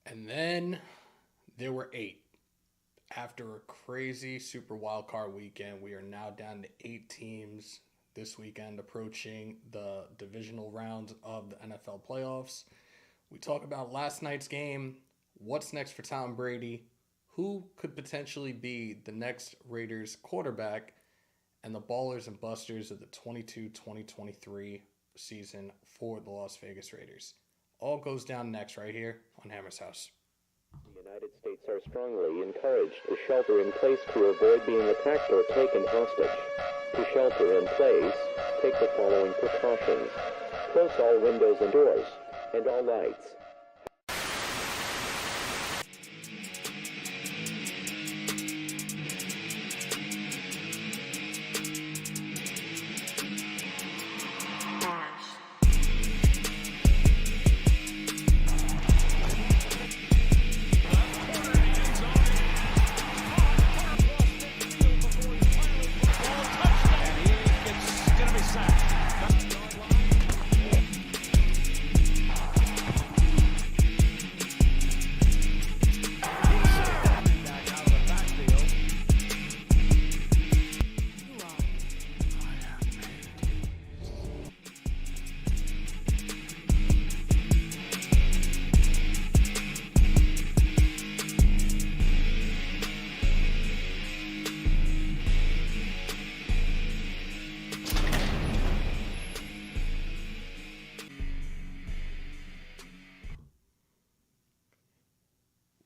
And then there were 8. After a crazy Super Wildcard Weekend, we are now down to 8 teams this weekend, approaching the divisional rounds of the NFL playoffs. We talk about last night's game, what's next for Tom Brady, who could potentially be the next Raiders quarterback, and the ballers and busters of the 22-2023 season for the Las Vegas Raiders. All goes down next right here on Hammers.House. The United States are strongly encouraged to shelter in place to avoid being attacked or taken hostage. To shelter in place, take the following precautions. Close all windows and doors, and all lights.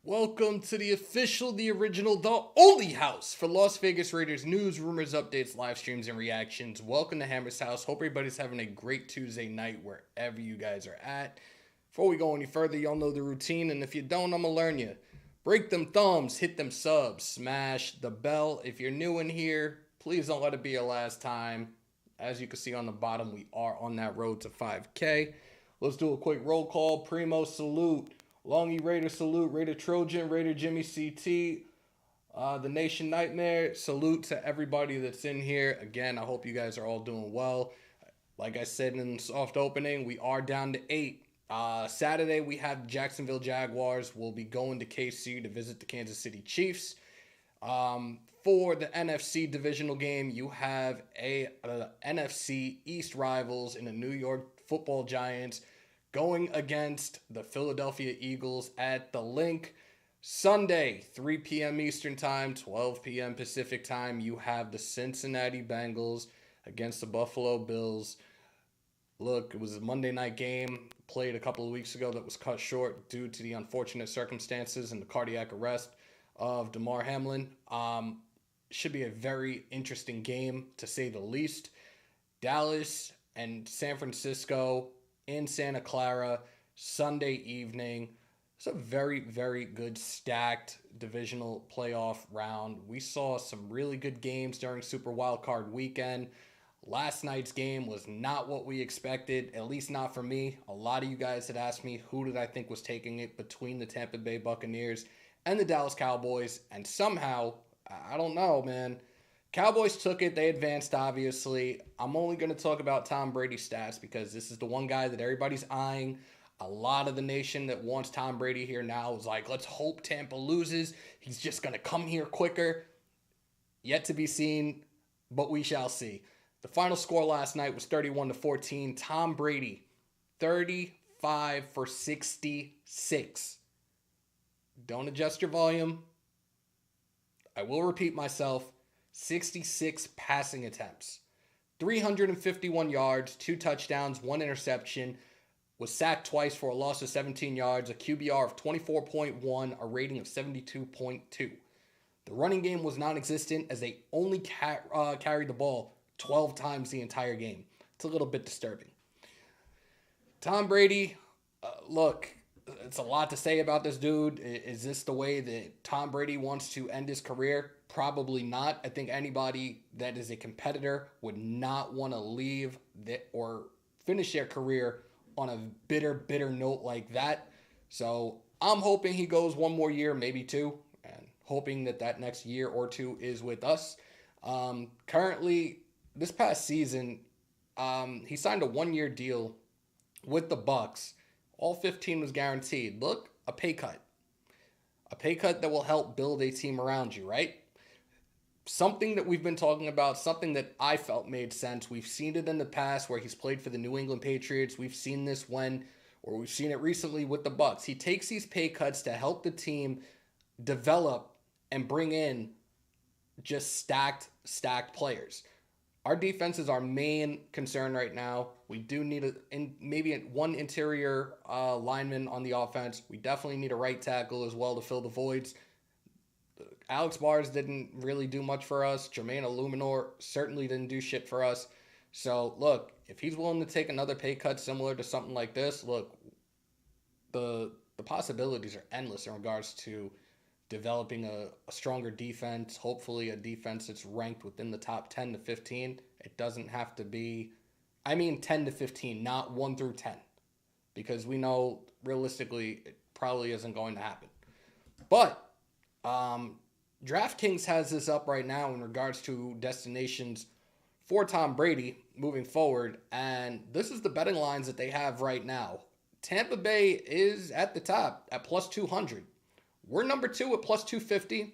Welcome to the official, the original, the only house for Las Vegas Raiders news, rumors, updates, live streams, and reactions. Welcome to Hammers House. Hope everybody's having a great Tuesday night wherever you guys are at. Before we go any further, y'all know the routine, and if you don't, I'm going to learn you. Break them thumbs, hit them subs, smash the bell. If you're new in here, please don't let it be your last time. As you can see on the bottom, we are on that road to 5K. Let's do a quick roll call. Primo salute. Longy Raider salute, Raider Trojan, Raider Jimmy CT, the Nation Nightmare. Salute to everybody that's in here. Again, I hope you guys are all doing well. Like I said in the soft opening, we are down to 8. Saturday, we have Jacksonville Jaguars. We'll be going to KC to visit the Kansas City Chiefs. For the NFC divisional game, you have NFC East rivals in the New York Football Giants going against the Philadelphia Eagles at the Link. Sunday, 3 p.m. Eastern Time, 12 p.m. Pacific Time, you have the Cincinnati Bengals against the Buffalo Bills. Look, it was a Monday night game played a couple of weeks ago that was cut short due to the unfortunate circumstances and the cardiac arrest of Damar Hamlin. Should be a very interesting game, to say the least. Dallas and San Francisco in Santa Clara, Sunday evening. It's a very, very good stacked divisional playoff round. We saw some really good games during Super Wildcard Weekend. Last night's game was not what we expected, at least not for me. A lot of you guys had asked me who did I think was taking it between the Tampa Bay Buccaneers and the Dallas Cowboys, and somehow, I don't know, man, Cowboys took it. They advanced, obviously. I'm only going to talk about Tom Brady's stats because this is the one guy that everybody's eyeing. A lot of the nation that wants Tom Brady here now is like, let's hope Tampa loses. He's just going to come here quicker. Yet to be seen, but we shall see. The final score last night was 31-14. Tom Brady, 35 for 66. Don't adjust your volume. I will repeat myself. 66 passing attempts, 351 yards, 2 touchdowns, 1 interception, was sacked twice for a loss of 17 yards, a QBR of 24.1, a rating of 72.2. The running game was non-existent as they only carried the ball 12 times the entire game. It's a little bit disturbing. Tom Brady, look, it's a lot to say about this dude. Is this the way that Tom Brady wants to end his career? Probably not. I think anybody that is a competitor would not want to leave or finish their career on a bitter note like that. So I'm hoping he goes one more year, maybe 2, and hoping that next year or 2 is with us. Currently, this past season, he signed a 1-year deal with the Bucks. All 15 was guaranteed. Look, a pay cut. A pay cut that will help build a team around you, right? Something that we've been talking about, something that I felt made sense. We've seen it in the past where he's played for the New England Patriots. We've seen this we've seen it recently with the Bucks. He takes these pay cuts to help the team develop and bring in just stacked players. Our defense is our main concern right now. We do need maybe one interior lineman on the offense. We definitely need a right tackle as well to fill the voids. Alex Bars didn't really do much for us. Jermaine Illuminor certainly didn't do shit for us. So, look, if he's willing to take another pay cut similar to something like this, look, the possibilities are endless in regards to developing a stronger defense, hopefully a defense that's ranked within the top 10 to 15. It doesn't have to be, 10 to 15, not 1 through 10, because we know realistically it probably isn't going to happen. But DraftKings has this up right now in regards to destinations for Tom Brady moving forward, and this is the betting lines that they have right now. Tampa Bay is at the top at plus 200. We're number 2 at plus 250.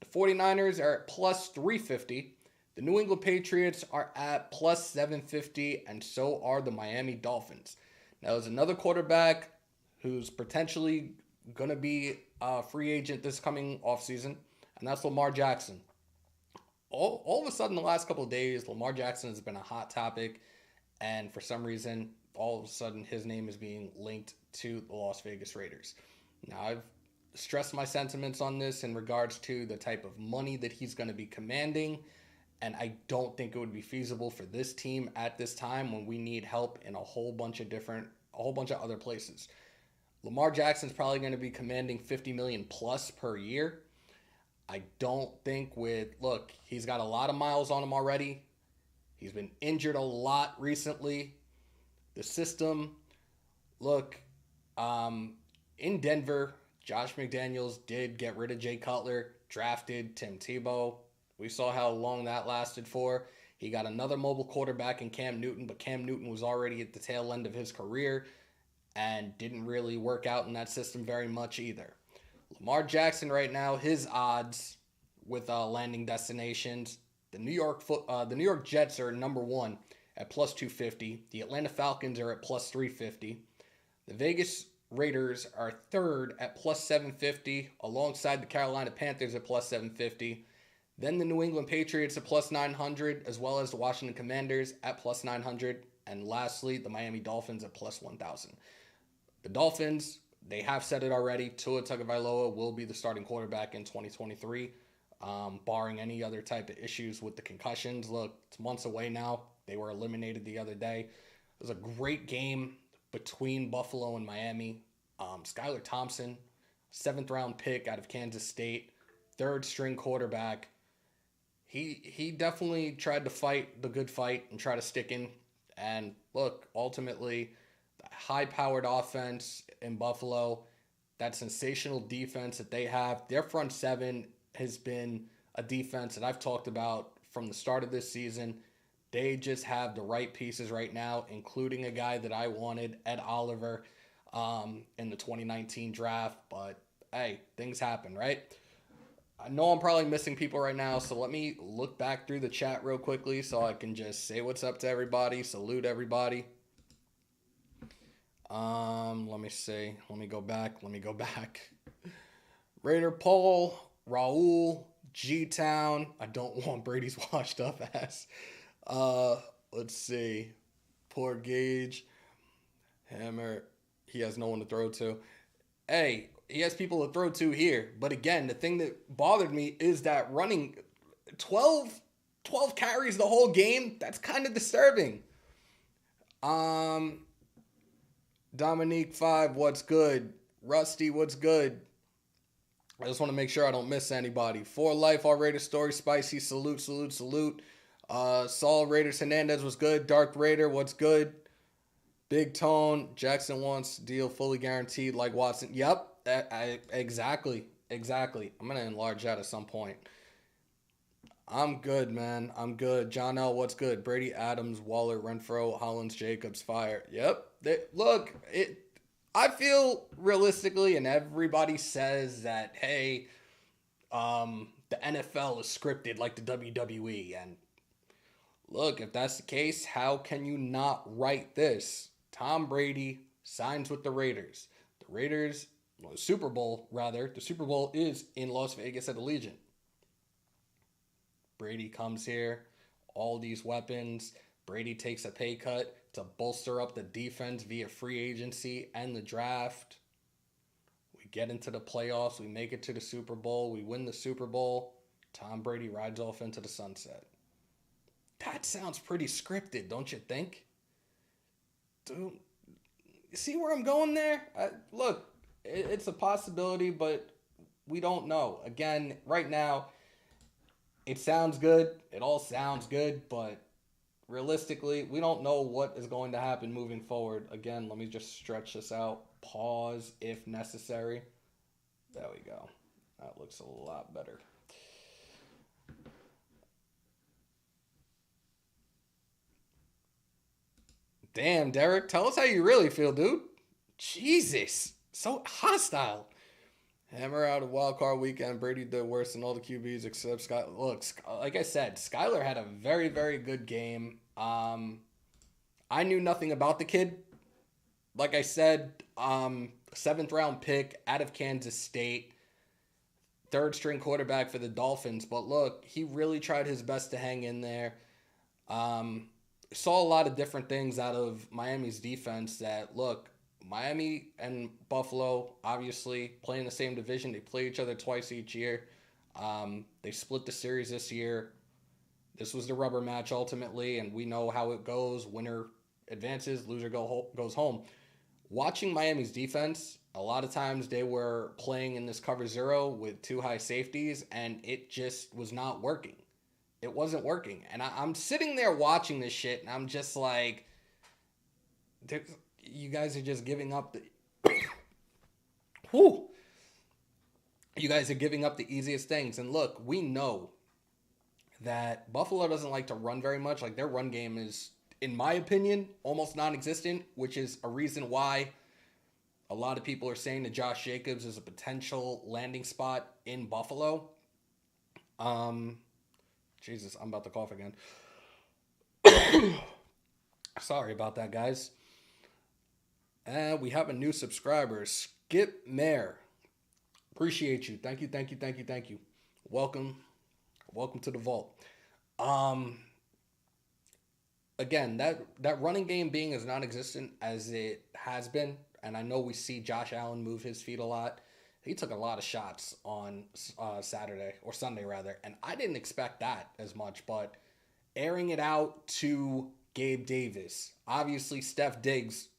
The 49ers are at plus 350. The New England Patriots are at plus 750, and so are the Miami Dolphins. Now, there's another quarterback who's potentially going to be a free agent this coming offseason, and that's Lamar Jackson. All of a sudden, the last couple of days, Lamar Jackson has been a hot topic, and for some reason, all of a sudden, his name is being linked to the Las Vegas Raiders. Now, I've stressed my sentiments on this in regards to the type of money that he's going to be commanding, and I don't think it would be feasible for this team at this time when we need help in a whole bunch of other places. Lamar Jackson's probably going to be commanding $50 million plus per year. I don't think he's got a lot of miles on him already. He's been injured a lot recently. The system, in Denver, Josh McDaniels did get rid of Jay Cutler, drafted Tim Tebow. We saw how long that lasted for. He got another mobile quarterback in Cam Newton, but Cam Newton was already at the tail end of his career and didn't really work out in that system very much either. Lamar Jackson right now, his odds with landing destinations, the New York Jets are number 1 at plus 250. The Atlanta Falcons are at plus 350. The Vegas Raiders are 3rd at plus 750, alongside the Carolina Panthers at plus 750. Then the New England Patriots at plus 900, as well as the Washington Commanders at plus 900. And lastly, the Miami Dolphins at plus 1,000. The Dolphins, they have said it already. Tua Tagovailoa will be the starting quarterback in 2023, barring any other type of issues with the concussions. Look, it's months away now. They were eliminated the other day. It was a great game between Buffalo and Miami. Skylar Thompson, 7th-round pick out of Kansas State, 3rd-string quarterback. He definitely tried to fight the good fight and try to stick in. And look, ultimately, the high-powered offense in Buffalo, that sensational defense that they have, their front seven has been a defense that I've talked about from the start of this season. They just have the right pieces right now, including a guy that I wanted, Ed Oliver, in the 2019 draft. But, hey, things happen, right? I know I'm probably missing people right now, so let me look back through the chat real quickly so I can just say what's up to everybody, salute everybody. Let me see. Let me go back. Raider Paul, Raul, G-Town. I don't want Brady's washed up ass. Let's see. Poor Gage. Hammer. He has no one to throw to. Hey, he has people to throw to here. But again, the thing that bothered me is that running 12 carries the whole game. That's kind of disturbing. Dominique 5, what's good? Rusty, what's good? I just want to make sure I don't miss anybody. For Life, All Raider Story, Spicy, salute. Saul Raiders Hernandez was good. Dark Raider, what's good? Big Tone, Jackson wants deal fully guaranteed like Watson. Yep, exactly. I'm going to enlarge that at some point. I'm good, man. I'm good. John L., what's good? Brady, Adams, Waller, Renfro, Hollins, Jacobs, fire. Yep. I feel realistically, and everybody says that, hey, the NFL is scripted like the WWE. And look, if that's the case, how can you not write this? Tom Brady signs with the Raiders. The Raiders, well, the Super Bowl, rather, the Super Bowl is in Las Vegas at Allegiant. Brady comes here, all these weapons. Brady takes a pay cut to bolster up the defense via free agency and the draft. We get into the playoffs. We make it to the Super Bowl. We win the Super Bowl. Tom Brady rides off into the sunset. That sounds pretty scripted, don't you think? Dude, see where I'm going there? Look, it's a possibility, but we don't know. Again, right now, it sounds good. It all sounds good, but realistically, we don't know what is going to happen moving forward. Again, let me just stretch this out. Pause if necessary. There we go. That looks a lot better. Damn, Derek, tell us how you really feel, dude. Jesus, so hostile. Hammer out of Wildcard Weekend. Brady did worse than all the QBs except Sky. Look, like I said, Skyler had a very, very good game. I knew nothing about the kid. Like I said, 7th round pick out of Kansas State, 3rd string quarterback for the Dolphins. But look, he really tried his best to hang in there. Saw a lot of different things out of Miami's defense that, look, Miami and Buffalo, obviously, play in the same division. They play each other twice each year. They split the series this year. This was the rubber match ultimately, and we know how it goes. Winner advances, loser goes home. Watching Miami's defense, a lot of times they were playing in this cover zero with 2 high safeties, and it just was not working. It wasn't working. And I'm sitting there watching this shit, and I'm just like, you guys are just giving up the... Whew. You guys are giving up the easiest things. And look, we know that Buffalo doesn't like to run very much. Like, their run game is, in my opinion, almost non-existent, which is a reason why a lot of people are saying that Josh Jacobs is a potential landing spot in Buffalo. Jesus, I'm about to cough again. Sorry about that, guys. And we have a new subscriber, Skip Mayer. Appreciate you. Thank you. Welcome to the vault. Again, that running game being as non-existent as it has been, and I know we see Josh Allen move his feet a lot. He took a lot of shots on Saturday, or Sunday rather, and I didn't expect that as much, but airing it out to Gabe Davis. Obviously, Steph Diggs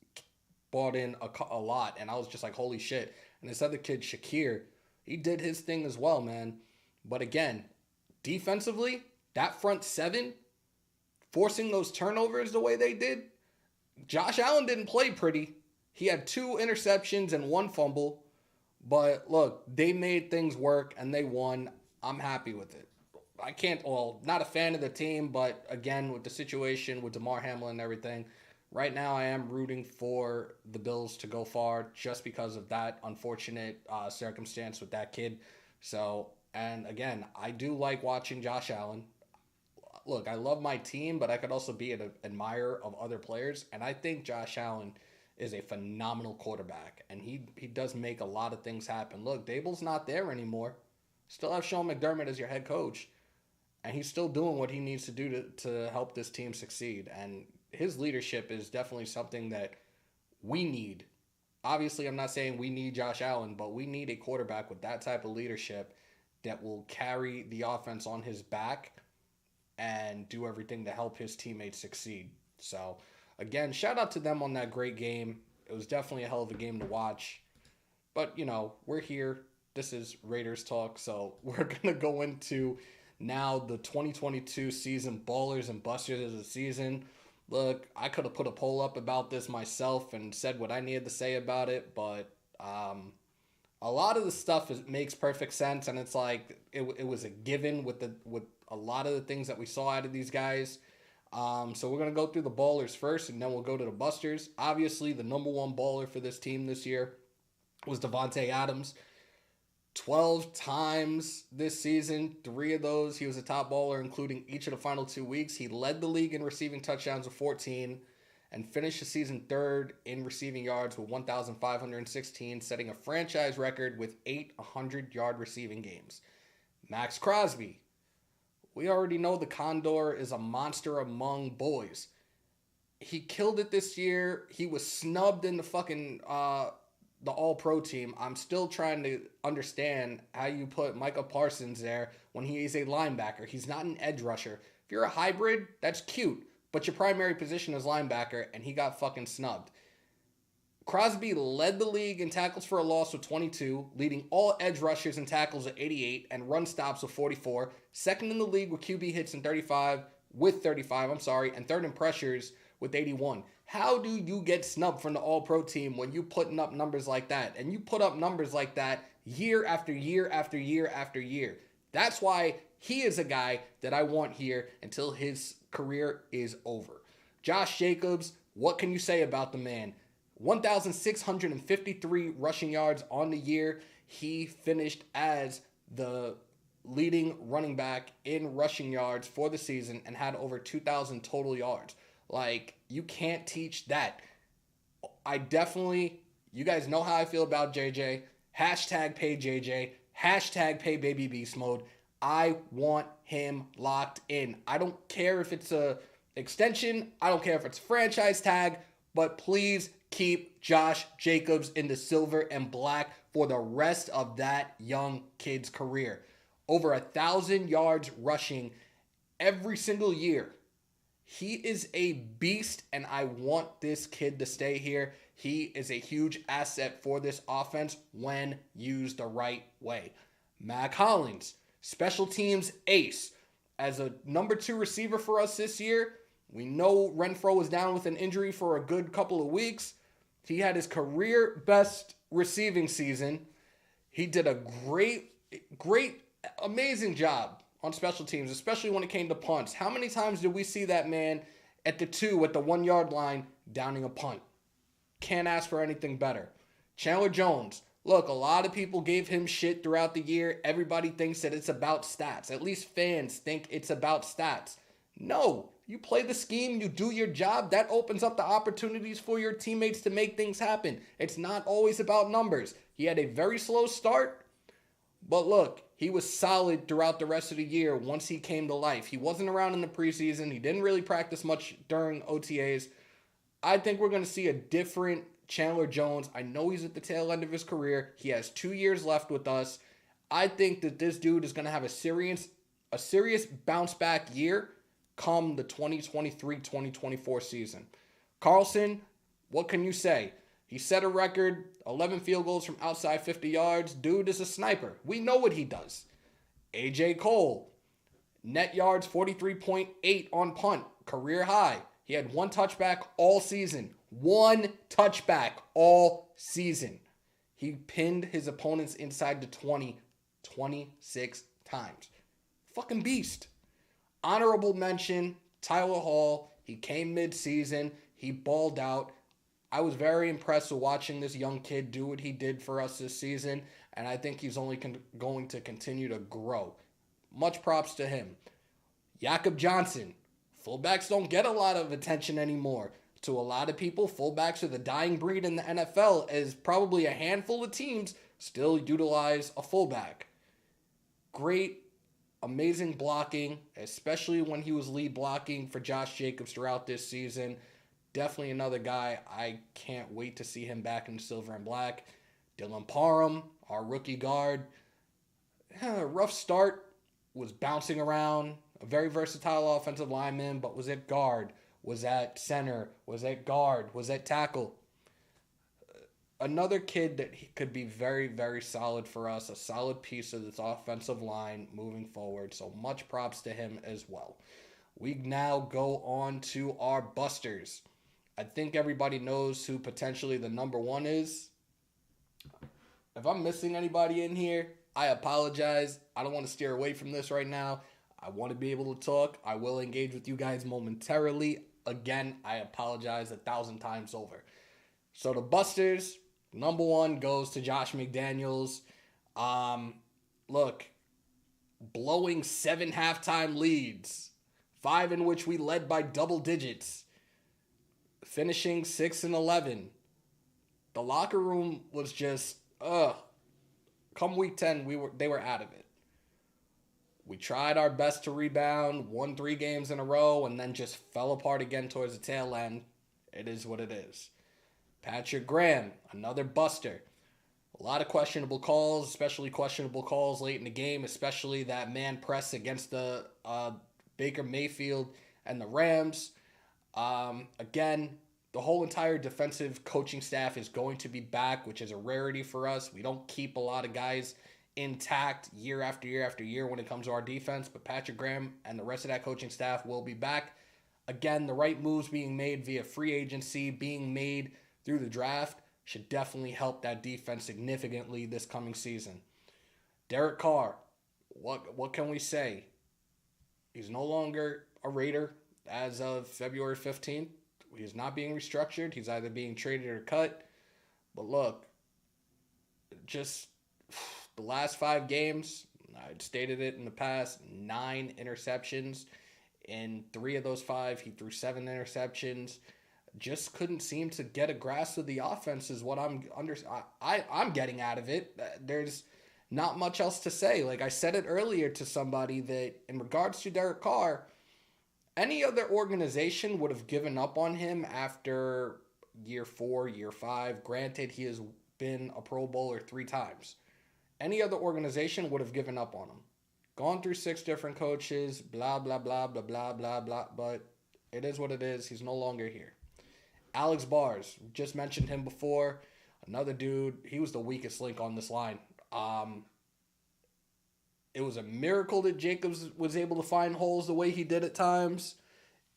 bought in a lot, and I was just like, holy shit. And this other kid, Shakir, he did his thing as well, man. But again, defensively, that front 7, forcing those turnovers the way they did, Josh Allen didn't play pretty. He had 2 interceptions and 1 fumble. But look, they made things work and they won. I'm happy with it. Not a fan of the team, but again, with the situation with DeMar Hamlin and everything, right now I am rooting for the Bills to go far just because of that unfortunate circumstance with that kid. So, and again, I do like watching Josh Allen. Look, I love my team, but I could also be an admirer of other players. And I think Josh Allen is a phenomenal quarterback, and he does make a lot of things happen. Look, Dable's not there anymore. Still have Sean McDermott as your head coach, and he's still doing what he needs to do to help this team succeed. And his leadership is definitely something that we need. Obviously, I'm not saying we need Josh Allen, but we need a quarterback with that type of leadership that will carry the offense on his back and do everything to help his teammates succeed. So, again, shout out to them on that great game. It was definitely a hell of a game to watch. But, we're here. This is Raiders Talk. So we're going to go into now the 2022 season, ballers and busters of the season. Look, I could have put a poll up about this myself and said what I needed to say about it. But a lot of the stuff makes perfect sense. And it's like it was a given with a lot of the things that we saw out of these guys. So we're going to go through the ballers first, and then we'll go to the busters. Obviously, the number one baller for this team this year was Devontae Adams. 12 times this season, 3 of those he was a top baller, including each of the final 2 weeks. He led the league in receiving touchdowns with 14 and finished the season third in receiving yards with 1,516, setting a franchise record with 8 100-yard receiving games. Max Crosby. We already know the Condor is a monster among boys. He killed it this year. He was snubbed in the fucking the All-Pro team. I'm still trying to understand how you put Micah Parsons there when he is a linebacker. He's not an edge rusher. If you're a hybrid, that's cute, but your primary position is linebacker, and he got fucking snubbed. Crosby led the league in tackles for a loss with 22, leading all edge rushers in tackles at 88 and run stops with 44, second in the league with QB hits in 35, and third in pressures with 81. How do you get snubbed from the All-Pro team when you putting up numbers like that? And you put up numbers like that year after year after year after year. That's why he is a guy that I want here until his career is over. Josh Jacobs, what can you say about the man? 1,653 rushing yards on the year. He finished as the leading running back in rushing yards for the season and had over 2,000 total yards. Like, you can't teach that. You guys know how I feel about JJ. Hashtag pay JJ. Hashtag pay baby beast mode. I want him locked in. I don't care if it's a extension. I don't care if it's a franchise tag. But please keep Josh Jacobs in the silver and black for the rest of that young kid's career. Over 1,000 yards rushing every single year. He is a beast, and I want this kid to stay here. He is a huge asset for this offense when used the right way. Mac Hollins, special teams ace. As a number 2 receiver for us this year, we know Renfrow was down with an injury for a good couple of weeks. He had his career best receiving season. He did a great, amazing job on special teams, especially when it came to punts. How many times did we see that man at the 2 at the 1 yard line downing a punt? Can't ask for anything better. Chandler Jones. Look, a lot of people gave him shit throughout the year. Everybody thinks that it's about stats. At least fans think it's about stats. No, you play the scheme, you do your job. That opens up the opportunities for your teammates to make things happen. It's not always about numbers. He had a very slow start, but look, he was solid throughout the rest of the year once he came to life. He wasn't around in the preseason. He didn't really practice much during OTAs. I think we're going to see a different Chandler Jones. I know he's at the tail end of his career. He has 2 years left with us. I think that this dude is going to have a serious bounce back year come the 2023-2024 season. Carlson, what can you say? He set a record, 11 field goals from outside 50 yards. Dude is a sniper. We know what he does. AJ Cole, net yards 43.8 on punt, career high. He had 1 touchback all season. 1 touchback all season. He pinned his opponents inside the 20 26 times. Fucking beast. Honorable mention, Tyler Hall. He came mid-season. He balled out. I was very impressed with watching this young kid do what he did for us this season, and I think he's only going to continue to grow. Much props to him. Jakob Johnson. Fullbacks don't get a lot of attention anymore. To a lot of people, fullbacks are the dying breed in the NFL, as probably a handful of teams still utilize a fullback. Great, amazing blocking, especially when he was lead blocking for Josh Jacobs throughout this season. Definitely another guy. I can't wait to see him back in silver and black. Dylan Parham, our rookie guard. Rough start. Was bouncing around. A very versatile offensive lineman, but was at guard. Was at center. Was at guard. Was at tackle. Another kid that he could be very, very solid for us. A solid piece of this offensive line moving forward. So much props to him as well. We now go on to our busters. I think everybody knows who potentially the number 1 is. If I'm missing anybody in here, I apologize. I don't want to steer away from this right now. I want to be able to talk. I will engage with you guys momentarily. Again, I apologize 1,000 times over. So the Busters, number one goes to Josh McDaniels. Look, blowing 7 halftime leads, 5 in which we led by double digits, finishing 6-11. The locker room was just, come week 10, they were out of it. We tried our best to rebound, won 3 games in a row, and then just fell apart again towards the tail end. It is what it is. Patrick Graham, another buster. A lot of questionable calls, especially questionable calls late in the game, especially that man press against the Baker Mayfield and the Rams. Again, the whole entire defensive coaching staff is going to be back, which is a rarity for us. We don't keep a lot of guys intact year after year after year when it comes to our defense, but Patrick Graham and the rest of that coaching staff will be back. Again, the right moves being made via free agency, being made through the draft, should definitely help that defense significantly this coming season. Derek Carr, what can we say? He's no longer a Raider as of February 15th. He's not being restructured. He's either being traded or cut. But look, just the last 5 games, I'd stated it in the past, 9 interceptions. In 3 of those 5, he threw 7 interceptions. Just couldn't seem to get a grasp of the offense is what I'm getting out of it. There's not much else to say. Like I said it earlier to somebody that in regards to Derek Carr, any other organization would have given up on him after year 4, year 5. Granted, he has been a Pro Bowler 3 times. Any other organization would have given up on him. Gone through 6 different coaches, blah, blah, blah, blah, blah, blah, blah. But it is what it is. He's no longer here. Alex Bars, just mentioned him before. Another dude, he was the weakest link on this line. It was a miracle that Jacobs was able to find holes the way he did at times.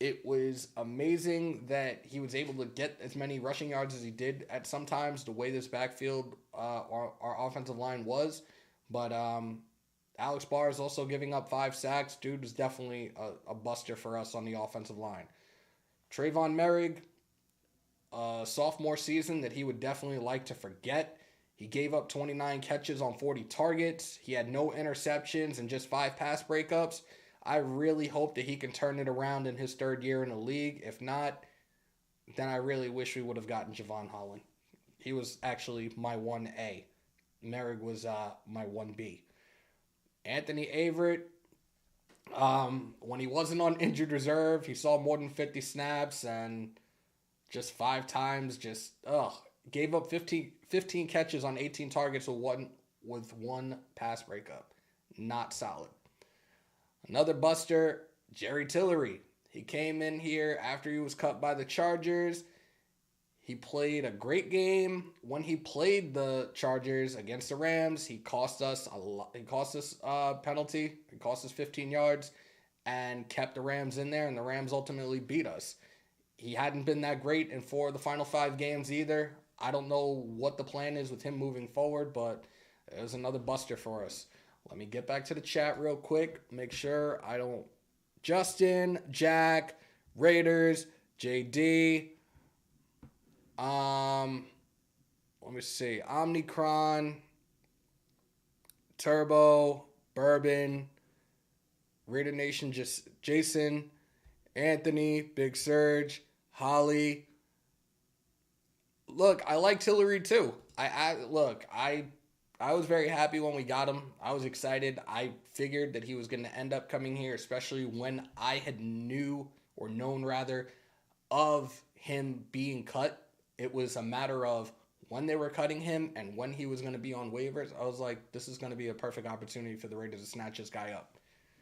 It was amazing that he was able to get as many rushing yards as he did at some times, the way this backfield, our offensive line was. But Alex Bars also giving up 5 sacks. Dude was definitely a buster for us on the offensive line. Trayvon Merrick, sophomore season that he would definitely like to forget. He gave up 29 catches on 40 targets. He had no interceptions and just 5 pass breakups. I really hope that he can turn it around in his 3rd year in the league. If not, then I really wish we would have gotten Javon Holland. He was actually my 1A. Merrick was my 1B. Anthony Averett, when he wasn't on injured reserve, he saw more than 50 snaps and just 5 times, gave up 15 catches on 18 targets with one pass breakup. Not solid. Another buster, Jerry Tillery. He came in here after he was cut by the Chargers. He played a great game. When he played the Chargers against the Rams, he cost us a lot. He cost us a penalty. He cost us 15 yards and kept the Rams in there, and the Rams ultimately beat us. He hadn't been that great in 4 of the final 5 games either. I don't know what the plan is with him moving forward, but it was another buster for us. Let me get back to the chat real quick. Make sure I don't... Justin, Jack, Raiders, JD. Let me see. Omnicron, Turbo, Bourbon, Raider Nation, just Jason, Anthony, Big Surge, Holly. Look, I like Tillery too. I was very happy when we got him. I was excited. I figured that he was going to end up coming here, especially when I had known of him being cut. It was a matter of when they were cutting him and when he was going to be on waivers. I was like, this is going to be a perfect opportunity for the Raiders to snatch this guy up.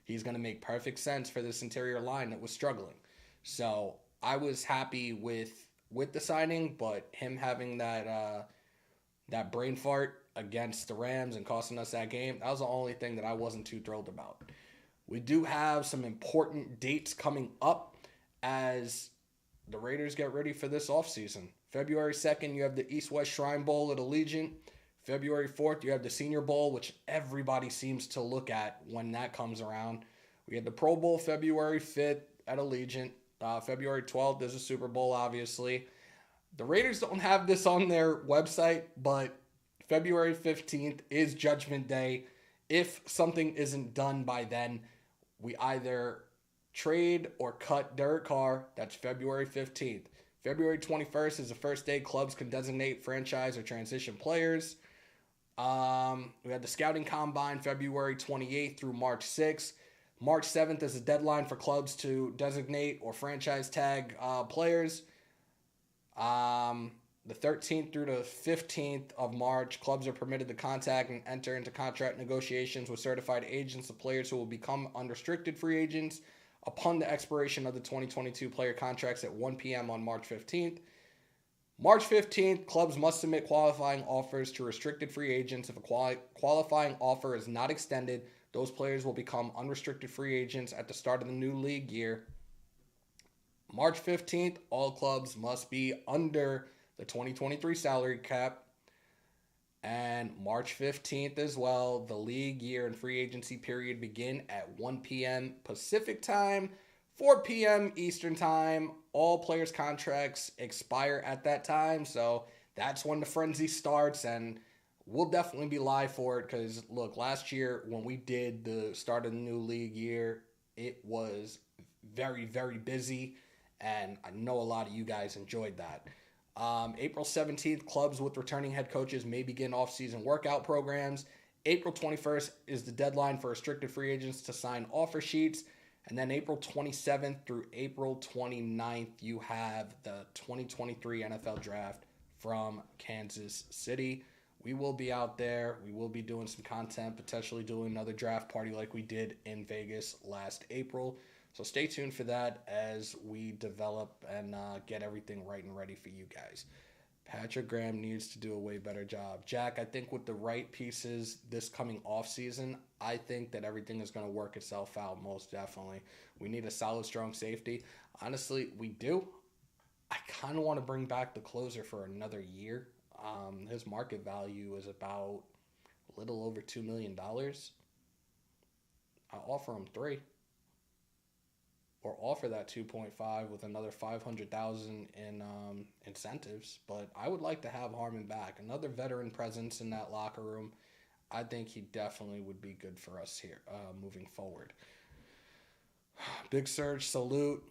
He's going to make perfect sense for this interior line that was struggling. So I was happy with the signing, but him having that brain fart against the Rams and costing us that game, that was the only thing that I wasn't too thrilled about. We do have some important dates coming up as the Raiders get ready for this offseason. February 2nd, you have the East-West Shrine Bowl at Allegiant. February 4th, you have the Senior Bowl, which everybody seems to look at when that comes around. We had the Pro Bowl February 5th at Allegiant. February 12th, there's a Super Bowl, obviously. The Raiders don't have this on their website, but February 15th is Judgment Day. If something isn't done by then, we either trade or cut Derek Carr. That's February 15th. February 21st is the first day clubs can designate franchise or transition players. We had the scouting combine February 28th through March 6th. March 7th is the deadline for clubs to designate or franchise tag players. The 13th through the 15th of March, clubs are permitted to contact and enter into contract negotiations with certified agents of players who will become unrestricted free agents upon the expiration of the 2022 player contracts at 1 p.m. on March 15th. March 15th, clubs must submit qualifying offers to restricted free agents. If a qualifying offer is not extended, those players will become unrestricted free agents at the start of the new league year. March 15th, all clubs must be under the 2023 salary cap. And March 15th as well, the league year and free agency period begin at 1 p.m. Pacific time, 4 p.m. Eastern time. All players' contracts expire at that time. So that's when the frenzy starts, and we'll definitely be live for it because, look, last year when we did the start of the new league year, it was very, very busy, and I know a lot of you guys enjoyed that. April 17th, clubs with returning head coaches may begin offseason workout programs. April 21st is the deadline for restricted free agents to sign offer sheets. And then April 27th through April 29th, you have the 2023 NFL Draft from Kansas City. We will be out there. We will be doing some content, potentially doing another draft party like we did in Vegas last April. So stay tuned for that as we develop and get everything right and ready for you guys. Patrick Graham needs to do a way better job. Jack, I think with the right pieces this coming offseason, I think that everything is going to work itself out most definitely. We need a solid, strong safety. Honestly, we do. I kind of want to bring back the closer for another year. His market value is about a little over $2 million. I'll offer him 3. Or offer that 2.5 with another 500,000 in incentives. But I would like to have Harmon back. Another veteran presence in that locker room. I think he definitely would be good for us here moving forward. Big Surge, salute.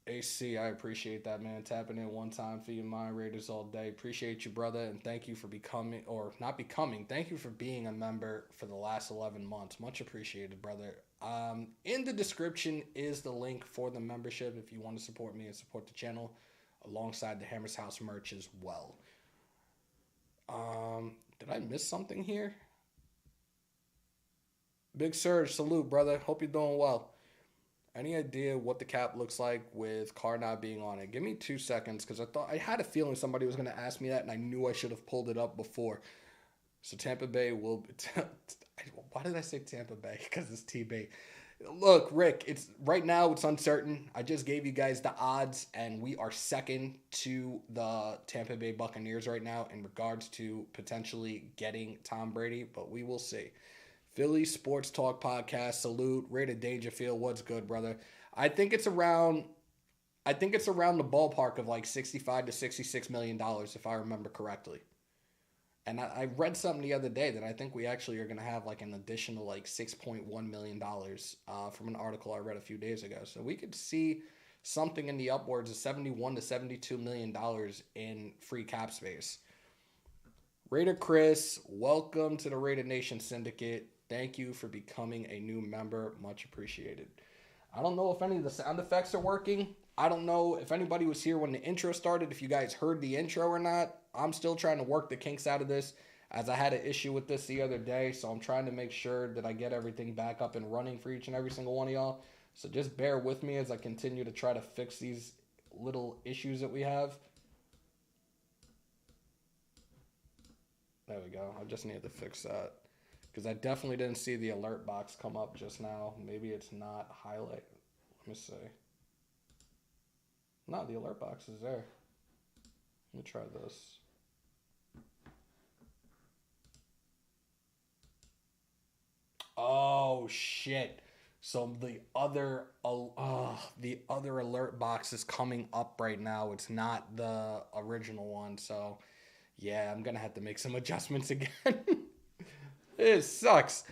AC, I appreciate that, man. Tapping in one time for you, my Raiders all day. Appreciate you, brother, and thank you for becoming, or not becoming, thank you for being a member for the last 11 months. Much appreciated, brother. In the description is the link for the membership if you want to support me and support the channel alongside the Hammers.House merch as well. Did I miss something here? Big Surge, salute, brother. Hope you're doing well. Any idea what the cap looks like with Carr not being on it? Give me 2 seconds because I had a feeling somebody was going to ask me that, and I knew I should have pulled it up before. So Tampa Bay will. Why did I say Tampa Bay? Because it's TB. Look, Rick. It's right now. It's uncertain. I just gave you guys the odds, and we are second to the Tampa Bay Buccaneers right now in regards to potentially getting Tom Brady. But we will see. Philly Sports Talk Podcast. Salute. Rated Dangerfield. What's good, brother? I think it's around the ballpark of like $65 to $66 million, if I remember correctly. And I read something the other day that I think we actually are going to have like an additional like $6.1 million from an article I read a few days ago. So we could see something in the upwards of $71 to $72 million in free cap space. Raider Chris, welcome to the Raider Nation Syndicate. Thank you for becoming a new member. Much appreciated. I don't know if any of the sound effects are working. I don't know if anybody was here when the intro started, if you guys heard the intro or not. I'm still trying to work the kinks out of this as I had an issue with this the other day. So I'm trying to make sure that I get everything back up and running for each and every single one of y'all. So just bear with me as I continue to try to fix these little issues that we have. There we go. I just need to fix that. Because I definitely didn't see the alert box come up just now. Maybe it's not highlight. Let me see. No, the alert box is there. Let me try this. Oh, shit. So the other alert box is coming up right now. It's not the original one. So yeah, I'm gonna have to make some adjustments again. It sucks.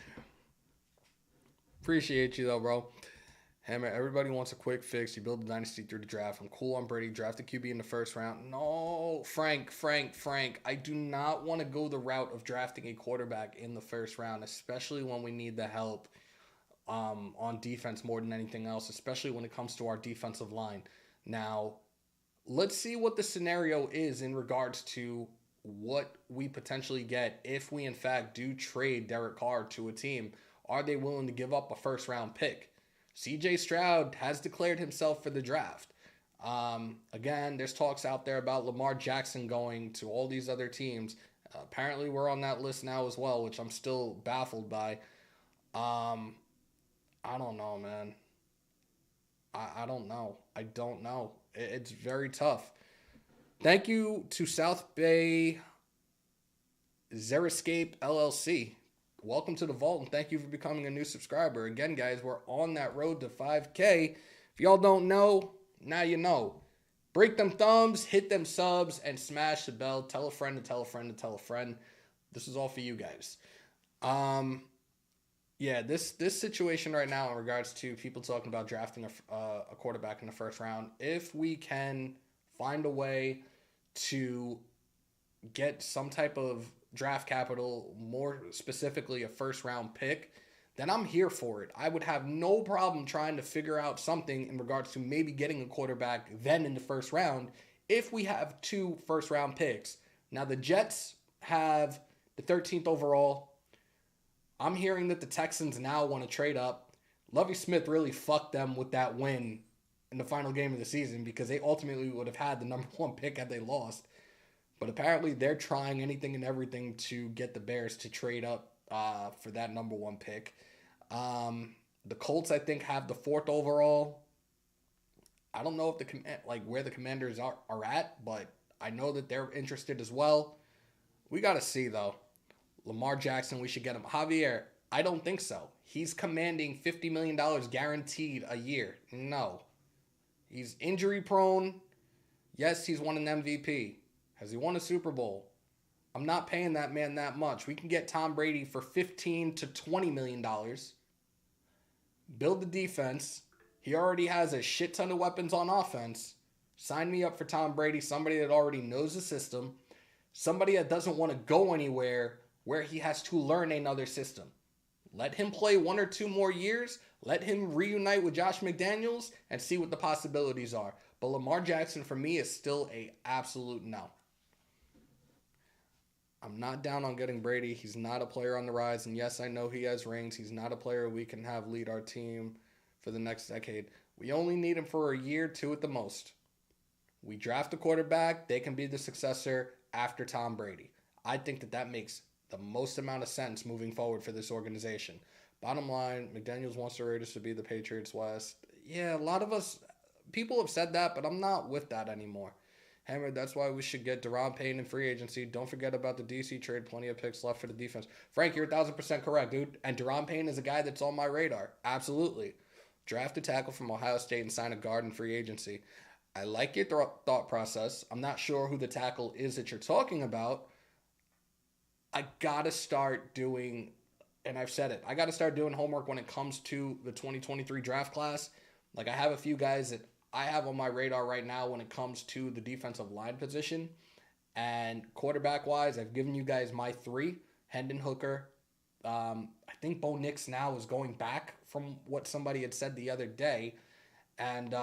Appreciate you though, bro. Hammer, everybody wants a quick fix. You build a dynasty through the draft. I'm cool on Brady. Draft a QB in the first round. No, Frank. I do not want to go the route of drafting a quarterback in the first round, especially when we need the help on defense more than anything else, especially when it comes to our defensive line. Now, let's see what the scenario is in regards to what we potentially get if we, in fact, do trade Derek Carr to a team. Are they willing to give up a first round pick? CJ Stroud has declared himself for the draft. Again, there's talks out there about Lamar Jackson going to all these other teams. Apparently, we're on that list now as well, which I'm still baffled by. I don't know, man. I don't know. I don't know. It's very tough. Thank you to South Bay Xeriscape LLC. Welcome to the vault, and thank you for becoming a new subscriber. Again, guys, we're on that road to 5K. If y'all don't know, now you know. Break them thumbs, hit them subs, and smash the bell. Tell a friend to tell a friend to tell a friend. This is all for you guys. Yeah, this situation right now in regards to people talking about drafting a quarterback in the first round, if we can find a way to get some type of draft capital, more specifically a first round pick, then I'm here for it. I would have no problem trying to figure out something in regards to maybe getting a quarterback then in the first round if we have 2 first round picks. Now the Jets have the 13th overall. I'm hearing that the Texans now want to trade up. Lovie Smith really fucked them with that win in the final game of the season because they ultimately would have had the number 1 pick had they lost. But apparently they're trying anything and everything to get the Bears to trade up for that number 1 pick. The Colts, I think, have the 4th overall. I don't know if where the Commanders are at, but I know that they're interested as well. We got to see, though. Lamar Jackson, we should get him. Javier, I don't think so. He's commanding $50 million guaranteed a year. No. He's injury prone. Yes, he's won an MVP. Has he won a Super Bowl? I'm not paying that man that much. We can get Tom Brady for $15 to $20 million. Build the defense. He already has a shit ton of weapons on offense. Sign me up for Tom Brady, somebody that already knows the system, somebody that doesn't want to go anywhere where he has to learn another system. Let him play 1 or 2 more years. Let him reunite with Josh McDaniels and see what the possibilities are. But Lamar Jackson, for me, is still a absolute no. I'm not down on getting Brady. He's not a player on the rise. And yes, I know he has rings. He's not a player we can have lead our team for the next decade. We only need him for a year, 2 at the most. We draft a quarterback. They can be the successor after Tom Brady. I think that makes the most amount of sense moving forward for this organization. Bottom line, McDaniels wants the Raiders to be the Patriots West. Yeah, a lot of people have said that, but I'm not with that anymore. Hammer, that's why we should get Deron Payne in free agency. Don't forget about the DC trade. Plenty of picks left for the defense. Frank, you're 1,000% correct, dude. And Deron Payne is a guy that's on my radar. Absolutely. Draft a tackle from Ohio State and sign a guard in free agency. I like your thought process. I'm not sure who the tackle is that you're talking about. I gotta start doing, and I've said it, I gotta start doing homework when it comes to the 2023 draft class. Like, I have a few guys that I have on my radar right now when it comes to the defensive line position. And quarterback-wise, I've given you guys my 3. Hendon Hooker. I think Bo Nix now is going back from what somebody had said the other day. And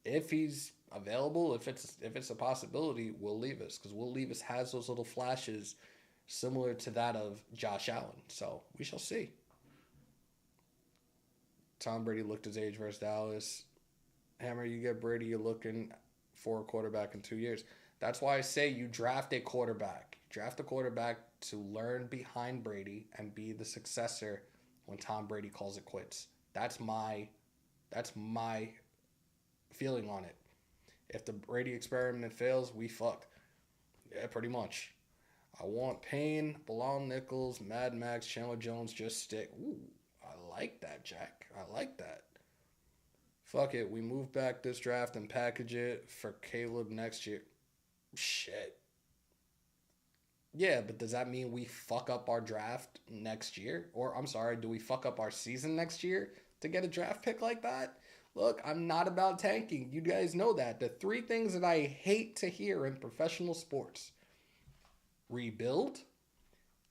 if he's available, if it's a possibility, Will Levis, because Will Levis has those little flashes similar to that of Josh Allen. So we shall see. Tom Brady looked his age versus Dallas. Hammer, you get Brady, you're looking for a quarterback in 2 years. That's why I say you draft a quarterback. Draft a quarterback to learn behind Brady and be the successor when Tom Brady calls it quits. That's my feeling on it. If the Brady experiment fails, we fuck. Yeah, pretty much. I want Payne, Bilal Nichols, Mad Max, Chandler Jones, just stick. Ooh, I like that, Jack. I like that. Fuck it. We move back this draft and package it for Caleb next year. Shit. Yeah, but does that mean we fuck up our draft next year? Or, I'm sorry, do we fuck up our season next year to get a draft pick like that? Look, I'm not about tanking. You guys know that. The three things that I hate to hear in professional sports: rebuild,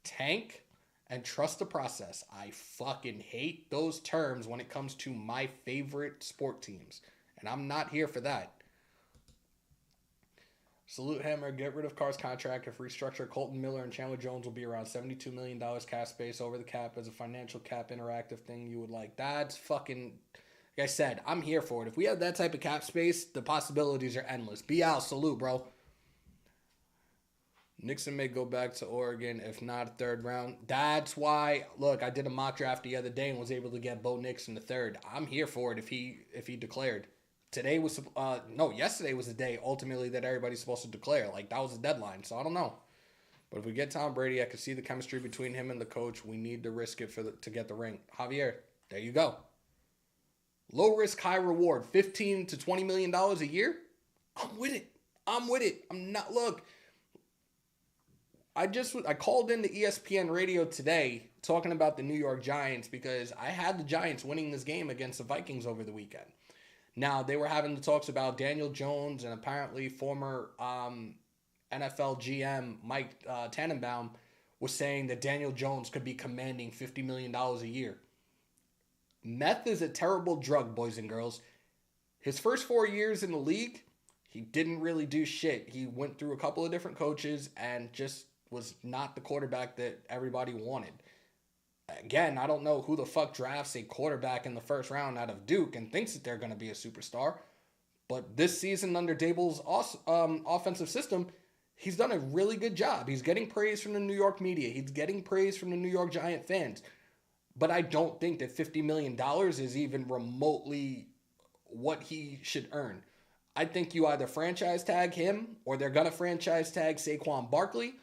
tank, and trust the process. I fucking hate those terms when it comes to my favorite sport teams. And I'm not here for that. Salute Hammer, get rid of Carr's contract. If restructure, Colton Miller and Chandler Jones will be around $72 million cap space over the cap as a financial cap interactive thing you would like. That's fucking, like I said, I'm here for it. If we have that type of cap space, the possibilities are endless. Be out, salute, bro. Nixon may go back to Oregon, if not third round. That's why, look, I did a mock draft the other day and was able to get Bo Nix in the third. I'm here for it if he declared. Yesterday was the day ultimately that everybody's supposed to declare. Like, that was the deadline, so I don't know. But if we get Tom Brady, I can see the chemistry between him and the coach. We need to risk it to get the ring. Javier, there you go. Low risk, high reward, $15 to $20 million a year. I'm with it. I'm not, look. I called in the ESPN radio today talking about the New York Giants because I had the Giants winning this game against the Vikings over the weekend. Now, they were having the talks about Daniel Jones, and apparently former NFL GM Mike Tannenbaum was saying that Daniel Jones could be commanding $50 million a year. Meth is a terrible drug, boys and girls. His first 4 years in the league, he didn't really do shit. He went through a couple of different coaches and just was not the quarterback that everybody wanted. Again, I don't know who the fuck drafts a quarterback in the first round out of Duke and thinks that they're going to be a superstar. But this season under Dable's offensive system, he's done a really good job. He's getting praise from the New York media. He's getting praise from the New York Giant fans. But I don't think that $50 million is even remotely what he should earn. I think you either franchise tag him or they're going to franchise tag Saquon Barkley.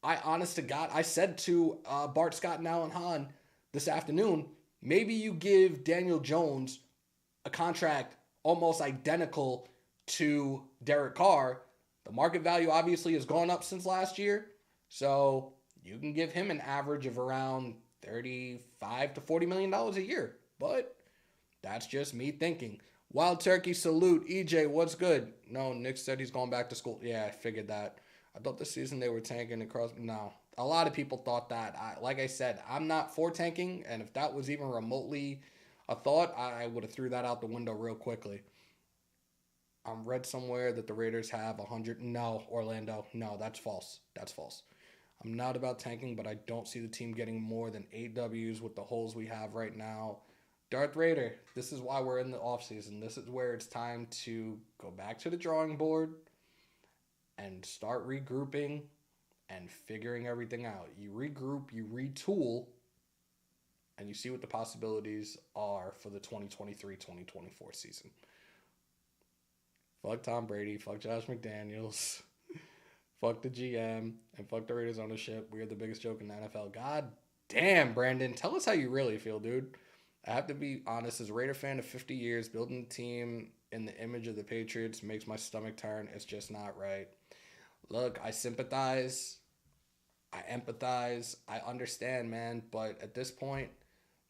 I, honest to God, I said to Bart Scott and Alan Hahn this afternoon, maybe you give Daniel Jones a contract almost identical to Derek Carr. The market value obviously has gone up since last year, so you can give him an average of around $35 to $40 million a year. But that's just me thinking. Wild Turkey salute. EJ, what's good? No, Nick said he's going back to school. Yeah, I figured that. I thought this season they were tanking across. No, a lot of people thought that. Like I said, I'm not for tanking, and if that was even remotely a thought, I would have threw that out the window real quickly. I read somewhere that the Raiders have 100. No, Orlando. No, that's false. That's false. I'm not about tanking, but I don't see the team getting more than 8 Ws with the holes we have right now. Darth Raider, this is why we're in the offseason. This is where it's time to go back to the drawing board and start regrouping and figuring everything out. You regroup, you retool, and you see what the possibilities are for the 2023-2024 season. Fuck Tom Brady, fuck Josh McDaniels, fuck the GM, and fuck the Raiders ownership. We are the biggest joke in the NFL. God damn, Brandon, tell us how you really feel, dude. I have to be honest, as a Raider fan of 50 years, building a team in the image of the Patriots makes my stomach turn. It's just not right. Look, I sympathize, I empathize, I understand, man, but at this point,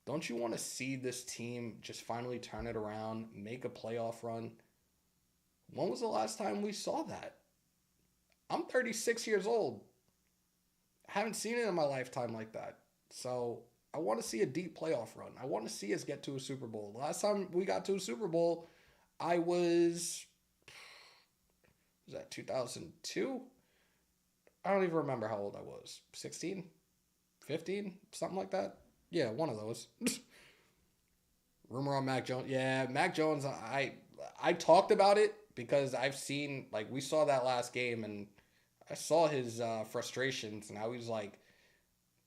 don't you want to see this team just finally turn it around, make a playoff run? When was the last time we saw that? I'm 36 years old. I haven't seen it in my lifetime like that. So I want to see a deep playoff run. I want to see us get to a Super Bowl. The last time we got to a Super Bowl, I was that 2002? I don't even remember how old I was. 16? 15? Something like that? Yeah, one of those. Rumor on Mac Jones. Yeah, Mac Jones, I talked about it because I've seen, like, we saw that last game, and I saw his frustrations, and I was like,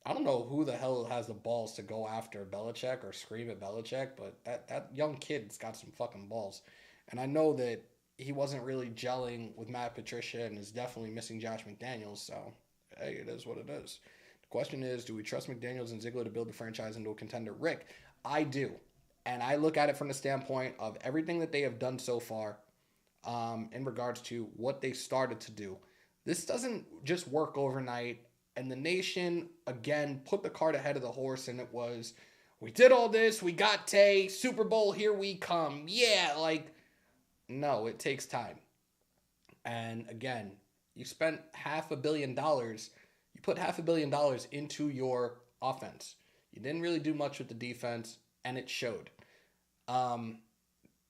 I don't know who the hell has the balls to go after Belichick or scream at Belichick, but that young kid's got some fucking balls. And I know that he wasn't really gelling with Matt Patricia and is definitely missing Josh McDaniels, so hey, it is what it is. The question is, do we trust McDaniels and Ziegler to build the franchise into a contender? Rick, I do. And I look at it from the standpoint of everything that they have done so far in regards to what they started to do. This doesn't just work overnight. And the nation, again, put the cart ahead of the horse. And it was, we did all this. We got Tay. Super Bowl, here we come. Yeah, like, no, it takes time. And again, you spent $500 million. You put $500 million into your offense. You didn't really do much with the defense, and it showed.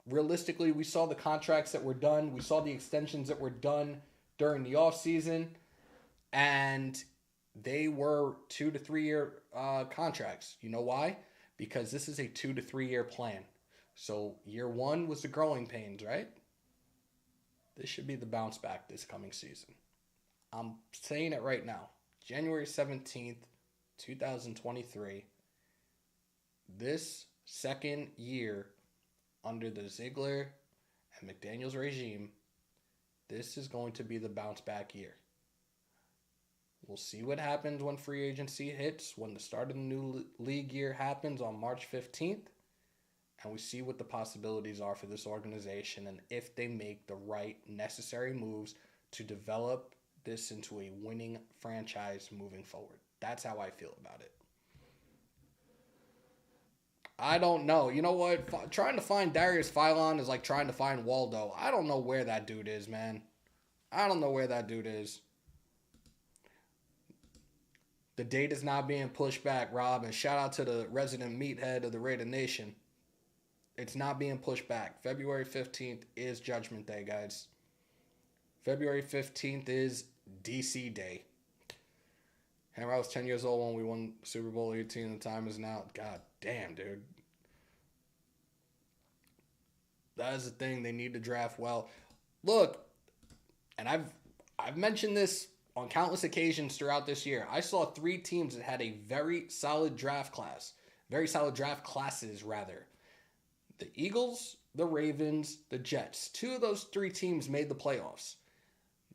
Realistically, we saw the contracts that were done. We saw the extensions that were done during the offseason, and they were 2 to 3 year contracts. You know why? Because this is a 2 to 3 year plan. So year one was the growing pains, right? This should be the bounce back this coming season. I'm saying it right now. January 17th, 2023. This second year under the Ziegler and McDaniels regime, this is going to be the bounce back year. We'll see what happens when free agency hits, when the start of the new league year happens on March 15th, and we see what the possibilities are for this organization and if they make the right necessary moves to develop this into a winning franchise moving forward. That's how I feel about it. I don't know. You know what? Trying to find Darius Philon is like trying to find Waldo. I don't know where that dude is, man. I don't know where that dude is. The date is not being pushed back, Rob, and shout out to the resident meathead of the Raider Nation. It's not being pushed back. February 15th is Judgment Day, guys. February 15th is DC Day. Hammer, I was 10 years old when we won Super Bowl 18. The time is now. God damn, dude. That is the thing. They need to draft well. Look, and I've mentioned this on countless occasions throughout this year. I saw 3 teams that had a very solid draft class. Very solid draft classes, rather. The Eagles, the Ravens, the Jets. 2 of those 3 teams made the playoffs.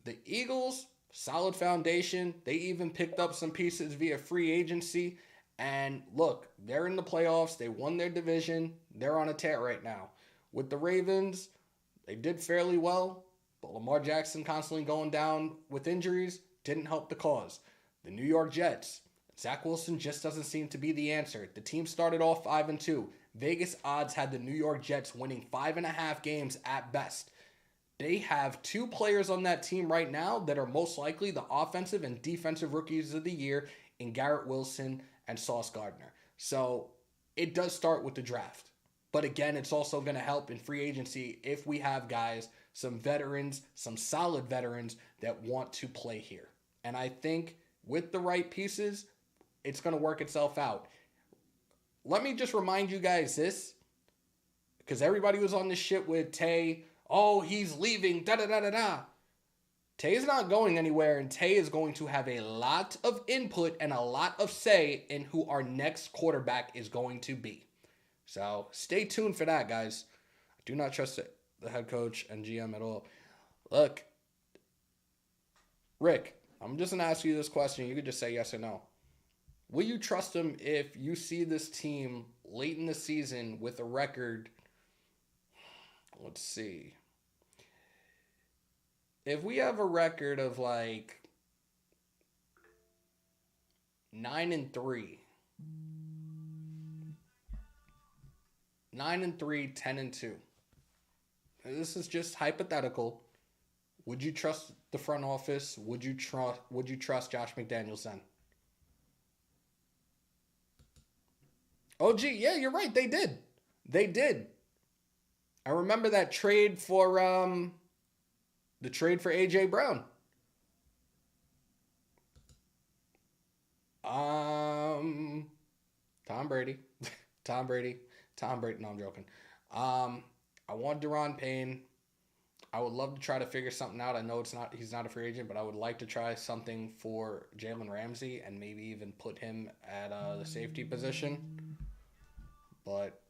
The Eagles, solid foundation. They even picked up some pieces via free agency. And look, they're in the playoffs. They won their division. They're on a tear right now. With the Ravens, they did fairly well. But Lamar Jackson constantly going down with injuries didn't help the cause. The New York Jets, Zach Wilson just doesn't seem to be the answer. The team started off 5-2. Vegas odds had the New York Jets winning 5.5 games at best. They have 2 players on that team right now that are most likely the offensive and defensive rookies of the year in Garrett Wilson and Sauce Gardner. So it does start with the draft. But again, it's also going to help in free agency if we have guys, some veterans, some solid veterans that want to play here. And I think with the right pieces, it's going to work itself out. Let me just remind you guys this, because everybody was on this shit with Tay. Oh, he's leaving, da-da-da-da-da. Tay is not going anywhere, and Tay is going to have a lot of input and a lot of say in who our next quarterback is going to be. So stay tuned for that, guys. I do not trust the head coach and GM at all. Look, Rick, I'm just going to ask you this question. You could just say yes or no. Will you trust him if you see this team late in the season with a record? Let's see. If we have a record of like 9-3, 9-3, 10-2. This is just hypothetical. Would you trust the front office? Would you trust Josh McDaniels then? Oh, gee, yeah, you're right. They did. They did. I remember that trade for the trade for AJ Brown. Tom Brady. Tom Brady. No, I'm joking. I want Deron Payne. I would love to try to figure something out. I know he's not a free agent, but I would like to try something for Jalen Ramsey and maybe even put him at the safety position. But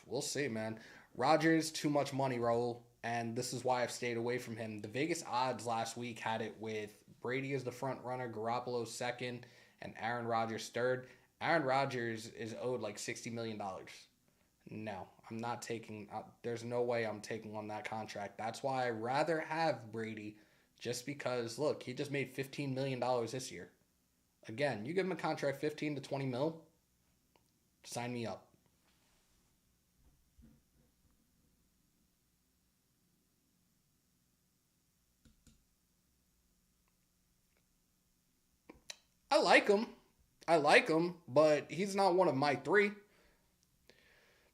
we'll see, man. Rodgers, too much money, Raul, and this is why I've stayed away from him. The Vegas odds last week had it with Brady as the front runner, Garoppolo second, and Aaron Rodgers third. Aaron Rodgers is owed like $60 million. No, I'm not taking, there's no way I'm taking on that contract. That's why I'd rather have Brady, just because, look, he just made $15 million this year. Again, you give him a contract 15 to 20 mil, sign me up. I like him, but he's not one of my three.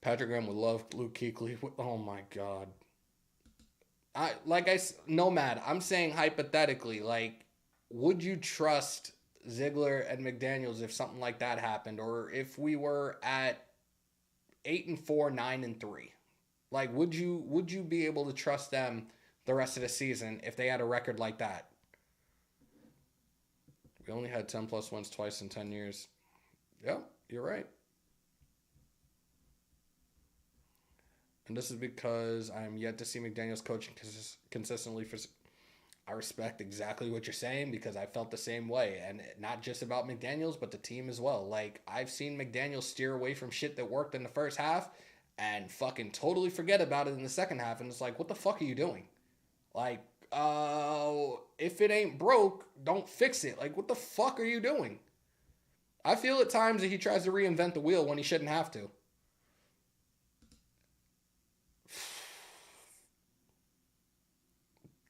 Patrick Graham would love Luke Kuechly. Oh my God. Nomad, I'm saying hypothetically, like, would you trust Ziegler and McDaniels if something like that happened, or if we were at 8-4, 9-3? Like, would you be able to trust them the rest of the season if they had a record like that? We only had 10 plus wins twice in 10 years. Yep, you're right. And this is because I am yet to see McDaniels coaching consistently. I respect exactly what you're saying, because I felt the same way. And not just about McDaniels, but the team as well. Like, I've seen McDaniels steer away from shit that worked in the first half and fucking totally forget about it in the second half. And it's like, what the fuck are you doing? Like, if it ain't broke, don't fix it. Like, what the fuck are you doing? I feel at times that he tries to reinvent the wheel when he shouldn't have to.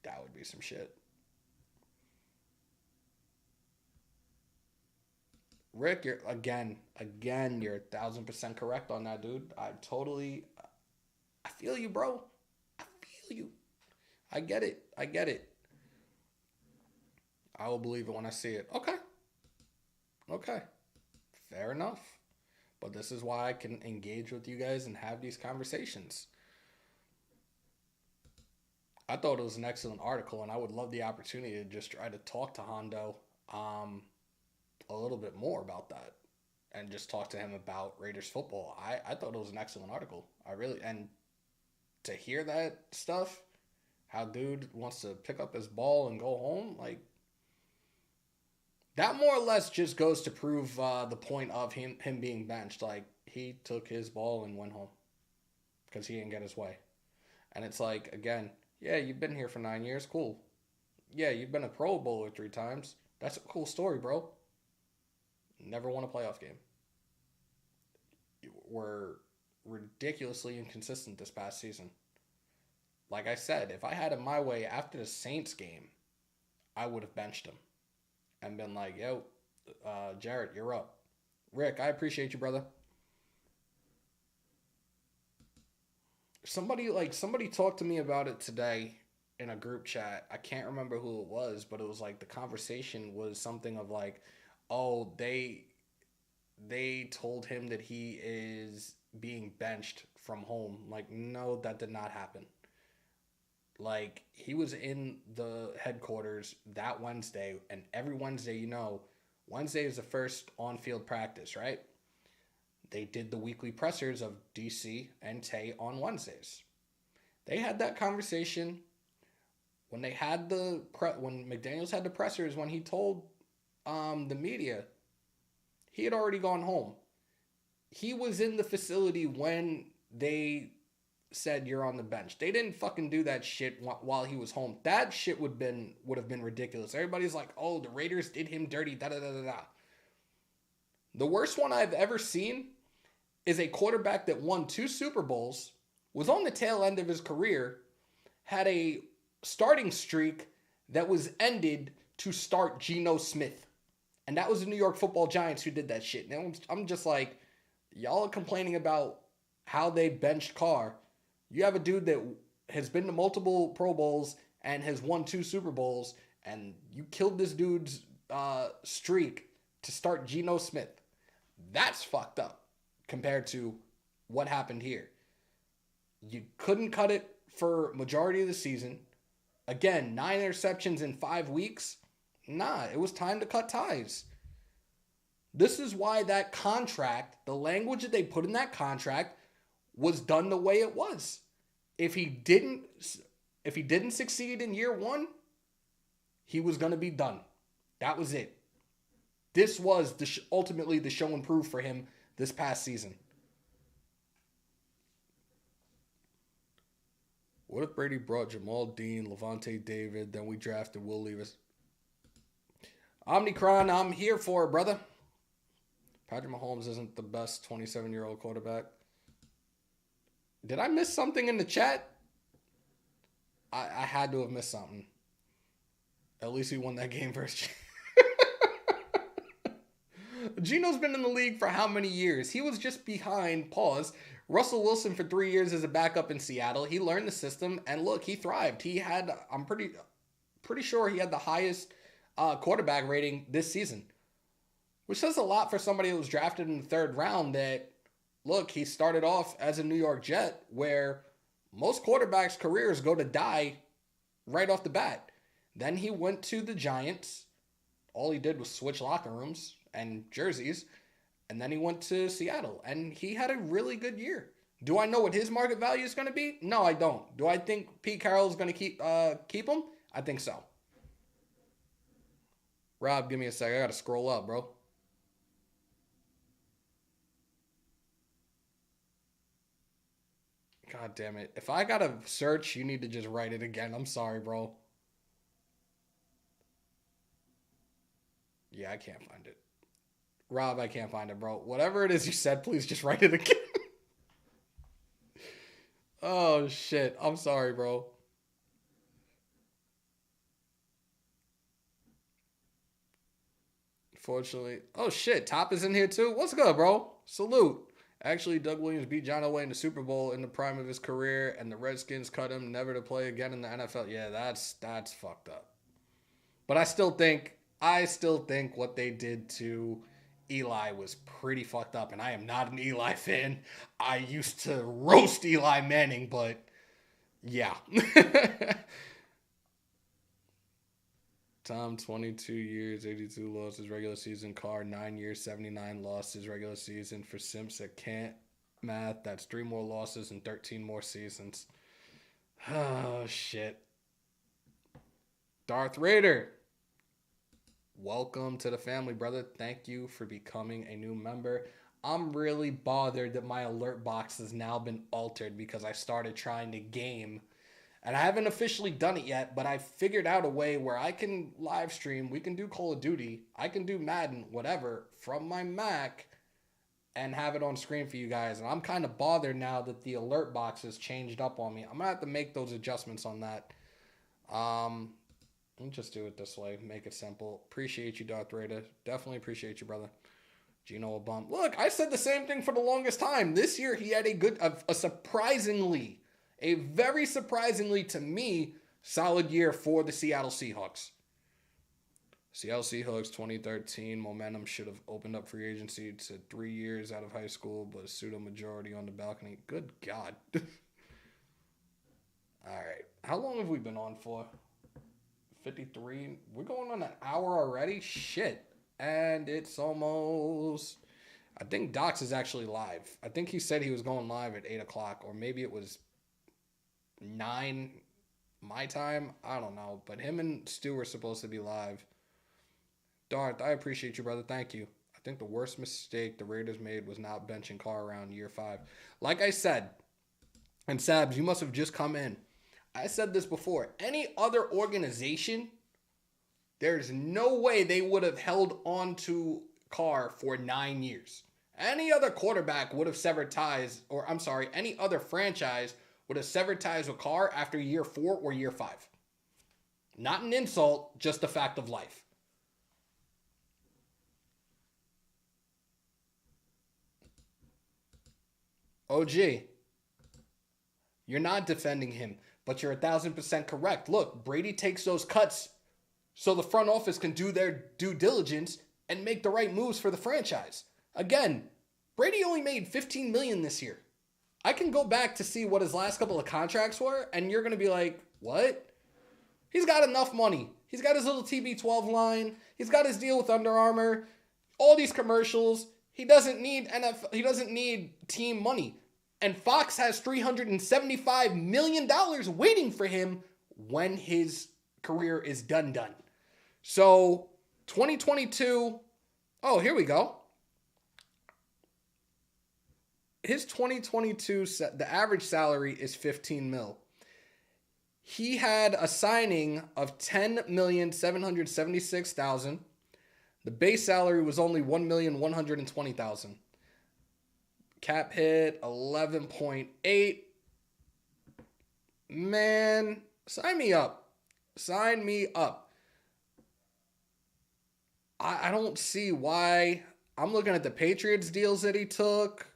That would be some shit. Rick, you're again, you're 1,000% correct on that, dude. I feel you, bro. I feel you. I get it. I will believe it when I see it. Okay. Fair enough. But this is why I can engage with you guys and have these conversations. I thought it was an excellent article, and I would love the opportunity to just try to talk to Hondo a little bit more about that and just talk to him about Raiders football. I thought it was an excellent article. And to hear that stuff, how dude wants to pick up his ball and go home, like, that more or less just goes to prove the point of him being benched. Like, he took his ball and went home because he didn't get his way. And it's like, again, yeah, you've been here for 9 years. Cool. Yeah, you've been a Pro Bowler 3 times. That's a cool story, bro. Never won a playoff game. We're ridiculously inconsistent this past season. Like I said, if I had it my way after the Saints game, I would have benched him and been like, yo, Jarrett, you're up. Rick, I appreciate you, brother. Somebody talked to me about it today in a group chat. I can't remember who it was, but it was like the conversation was something of like, oh, they told him that he is being benched from home. Like, no, that did not happen. Like, he was in the headquarters that Wednesday, and every Wednesday, Wednesday is the first on-field practice, right? They did the weekly pressers of DC and Tay on Wednesdays. They had that conversation when when McDaniels had the pressers, when he told the media he had already gone home. He was in the facility when they said you're on the bench. They didn't fucking do that shit while he was home. That shit would have been ridiculous. Everybody's like, oh, the Raiders did him dirty, da-da-da-da-da. The worst one I've ever seen is a quarterback that won 2 Super Bowls, was on the tail end of his career, had a starting streak that was ended to start Geno Smith. And that was the New York Football Giants who did that shit. And I'm just like, y'all are complaining about how they benched Carr. You have a dude that has been to multiple Pro Bowls and has won 2 Super Bowls, and you killed this dude's streak to start Geno Smith. That's fucked up compared to what happened here. You couldn't cut it for majority of the season. Again, 9 interceptions in 5 weeks. Nah, it was time to cut ties. This is why that contract, the language that they put in that contract, was done the way it was. If he didn't succeed in year 1, he was going to be done. That was it. This was ultimately the show and prove for him this past season. What if Brady brought Jamal Dean, Levante David, then we drafted Will Levis? Omnicron, I'm here for it, brother. Patrick Mahomes isn't the best 27-year-old quarterback. Did I miss something in the chat? I had to have missed something. At least he won that game first. Gino's been in the league for how many years? He was just behind, Russell Wilson for 3 years as a backup in Seattle. He learned the system, and look, he thrived. He had, I'm pretty sure he had the highest quarterback rating this season, which says a lot for somebody that was drafted in the third round that, look, he started off as a New York Jet where most quarterbacks' careers go to die right off the bat. Then he went to the Giants. All he did was switch locker rooms and jerseys. And then he went to Seattle. And he had a really good year. Do I know what his market value is going to be? No, I don't. Do I think Pete Carroll is going to keep him? I think so. Rob, give me a sec. I got to scroll up, bro. God damn it. If I got to search, you need to just write it again. I'm sorry, bro. Yeah, I can't find it. Rob, I can't find it, bro. Whatever it is you said, please just write it again. Oh, shit. I'm sorry, bro. Fortunately. Oh, shit. Top is in here, too. What's good, bro? Salute. Actually, Doug Williams beat John Elway in the Super Bowl in the prime of his career, and the Redskins cut him never to play again in the NFL. Yeah, that's fucked up. But I still think what they did to Eli was pretty fucked up, and I am not an Eli fan. I used to roast Eli Manning, but yeah. Tom, 22 years, 82 losses regular season. Carr, 9 years, 79 losses regular season. For Simps that can't math, that's 3 more losses and 13 more seasons. Oh, shit. Darth Raider, welcome to the family, brother. Thank you for becoming a new member. I'm really bothered that my alert box has now been altered because I started trying to game. And I haven't officially done it yet, but I figured out a way where I can live stream. We can do Call of Duty. I can do Madden, whatever, from my Mac and have it on screen for you guys. And I'm kind of bothered now that the alert box has changed up on me. I'm going to have to make those adjustments on that. Let me just do it this way. Make it simple. Appreciate you, Darth Raider. Definitely appreciate you, brother. Gino a bump. Look, I said the same thing for the longest time. This year he had a very surprisingly to me, solid year for the Seattle Seahawks. Seattle Seahawks 2013 momentum should have opened up free agency to 3 years out of high school, but a pseudo majority on the balcony. Good God. All right. How long have we been on for? 53. We're going on an hour already? Shit. And it's almost... I think Docs is actually live. I think he said he was going live at 8 o'clock, or maybe it was 9 my time. I don't know. But him and Stu were supposed to be live. Darth, I appreciate you, brother. Thank you. I think the worst mistake the Raiders made was not benching Carr around year 5. Like I said, and Sabs, you must have just come in. I said this before. Any other organization, there's no way they would have held on to Carr for 9 years. Any other quarterback would have severed ties, or I'm sorry, any other franchise would have severed ties with Carr after year 4 or year 5. Not an insult, just a fact of life. OG, you're not defending him, but you're 1,000% correct. Look, Brady takes those cuts so the front office can do their due diligence and make the right moves for the franchise. Again, Brady only made $15 million this year. I can go back to see what his last couple of contracts were, and you're going to be like, what? He's got enough money. He's got his little TB12 line. He's got his deal with Under Armour. All these commercials. He doesn't need He doesn't need team money. And Fox has $375 million waiting for him when his career is done. So 2022, Oh, here we go. His 2022, the average salary is 15 mil. He had a signing of 10,776,000. The base salary was only 1,120,000. Cap hit 11.8. Man, sign me up. Sign me up. I don't see why. I'm looking at the Patriots deals that he took.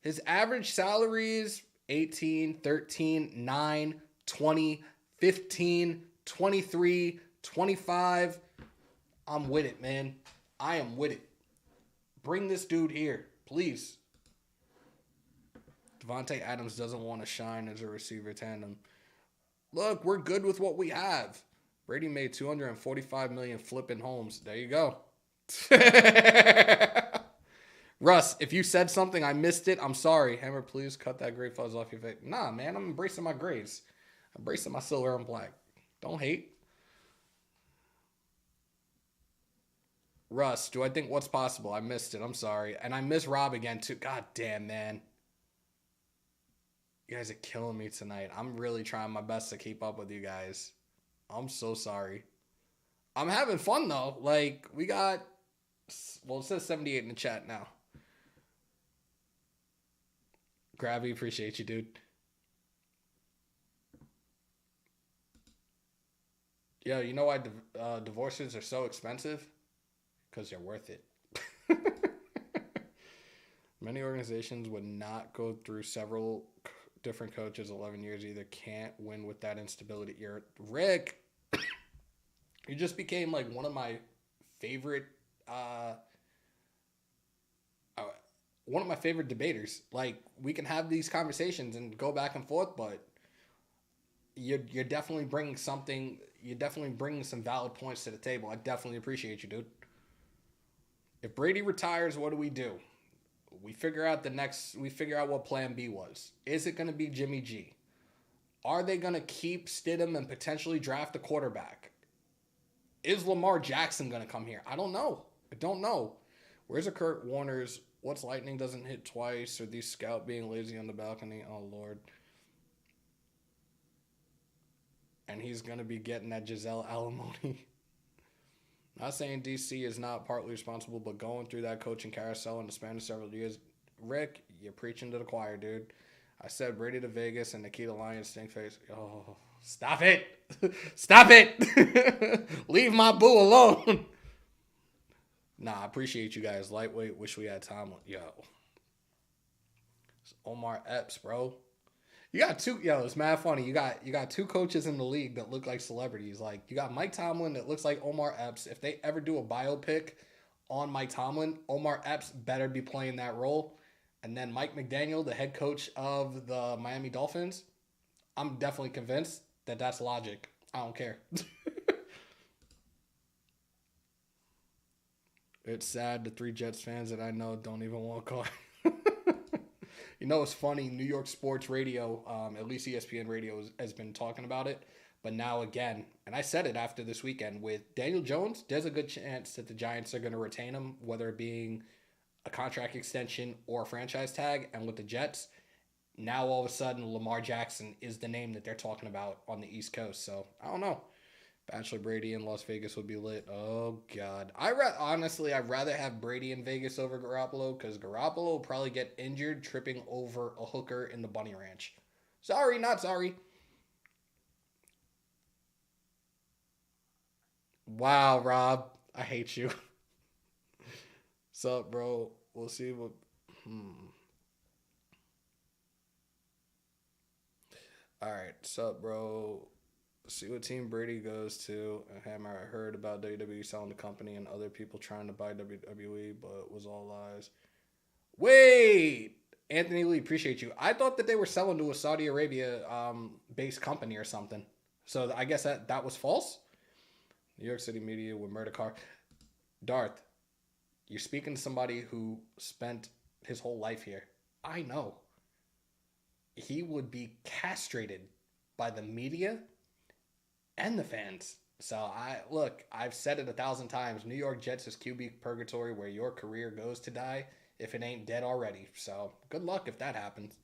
His average salaries 18, 13, 9, 20, 15, 23, 25. I'm with it, man. I am with it. Bring this dude here, please. Devontae Adams doesn't want to shine as a receiver tandem. Look, we're good with what we have. Brady made $245 million flipping homes. There you go. Russ, if you said something, I missed it. I'm sorry. Hammer, please cut that gray fuzz off your face. Nah, man, I'm embracing my grays. I'm embracing my silver and black. Don't hate. Russ, do I think what's possible? I missed it. I'm sorry. And I miss Rob again, too. God damn, man. You guys are killing me tonight. I'm really trying my best to keep up with you guys. I'm so sorry. I'm having fun, though. Like, we got... Well, it says 78 in the chat now. Grabby, appreciate you, dude. Yo, you know why divorces are so expensive? Because they're worth it. Many organizations would not go through several different coaches 11 years either. Can't win with that instability. Rick, you just became like one of my favorite debaters. Like, we can have these conversations and go back and forth, but you're definitely bringing something. You're definitely bringing some valid points to the table. I definitely appreciate you, dude. If Brady retires, what do? We figure out what plan B was. Is it going to be Jimmy G? Are they going to keep Stidham and potentially draft a quarterback? Is Lamar Jackson going to come here? I don't know. Where's a Kurt Warner's? What's lightning doesn't hit twice? Or these scout being lazy on the balcony? Oh, Lord. And he's going to be getting that Giselle alimony. Not saying DC is not partly responsible, but going through that coaching carousel in the span of several years, Rick, you're preaching to the choir, dude. I said Brady to Vegas and Nikita Lyons stink face. Oh, stop it. Stop it. Leave my boo alone. Nah, I appreciate you guys. Lightweight, wish we had Tomlin. Yo. It's Omar Epps, bro. You got two, it's mad funny. You got two coaches in the league that look like celebrities. Like, you got Mike Tomlin that looks like Omar Epps. If they ever do a biopic on Mike Tomlin, Omar Epps better be playing that role. And then Mike McDaniel, the head coach of the Miami Dolphins, I'm definitely convinced that that's logic. I don't care. It's sad the 3 Jets fans that I know don't even want to call. You know, it's funny. New York sports radio, at least ESPN radio, has been talking about it. But now again, and I said it after this weekend, with Daniel Jones, there's a good chance that the Giants are going to retain him, whether it being a contract extension or a franchise tag. And with the Jets, now all of a sudden Lamar Jackson is the name that they're talking about on the East Coast. So I don't know. Bachelor Brady in Las Vegas would be lit. Oh, God. Honestly, I'd rather have Brady in Vegas over Garoppolo, because Garoppolo will probably get injured tripping over a hooker in the Bunny Ranch. Sorry, not sorry. Wow, Rob. I hate you. Sup, bro? We'll see what... All right. Sup, bro? See what team Brady goes to. Hammer, I heard about WWE selling the company and other people trying to buy WWE, but it was all lies. Wait! Anthony Lee, appreciate you. I thought that they were selling to a Saudi Arabia based company or something. So I guess that was false? New York City media with murder car. Darth, you're speaking to somebody who spent his whole life here. I know. He would be castrated by the media and the fans So I've said it 1,000 times. New York Jets is QB purgatory where your career goes to die if it ain't dead already. So good luck if that happens.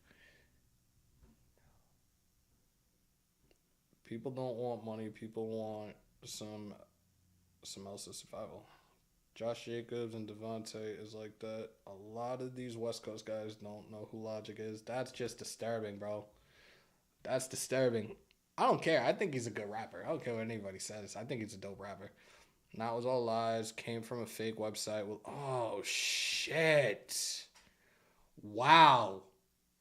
People don't want money. People want some else's survival. Josh Jacobs and Devontae is like that. A lot of these West Coast guys don't know who Logic is. That's just disturbing, bro. That's disturbing. I don't care. I think he's a good rapper. I don't care what anybody says. I think he's a dope rapper. And that was all lies. Came from a fake website. With oh shit! Wow.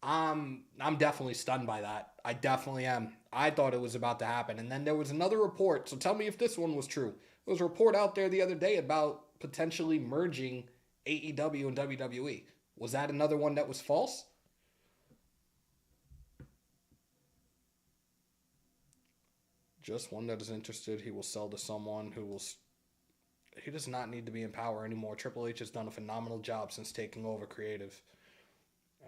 I'm definitely stunned by that. I definitely am. I thought it was about to happen, and then there was another report. So tell me if this one was true. There was a report out there the other day about potentially merging AEW and WWE. Was that another one that was false? Just one that is interested. He will sell to someone who will. He does not need to be in power anymore. Triple H has done a phenomenal job since taking over creative.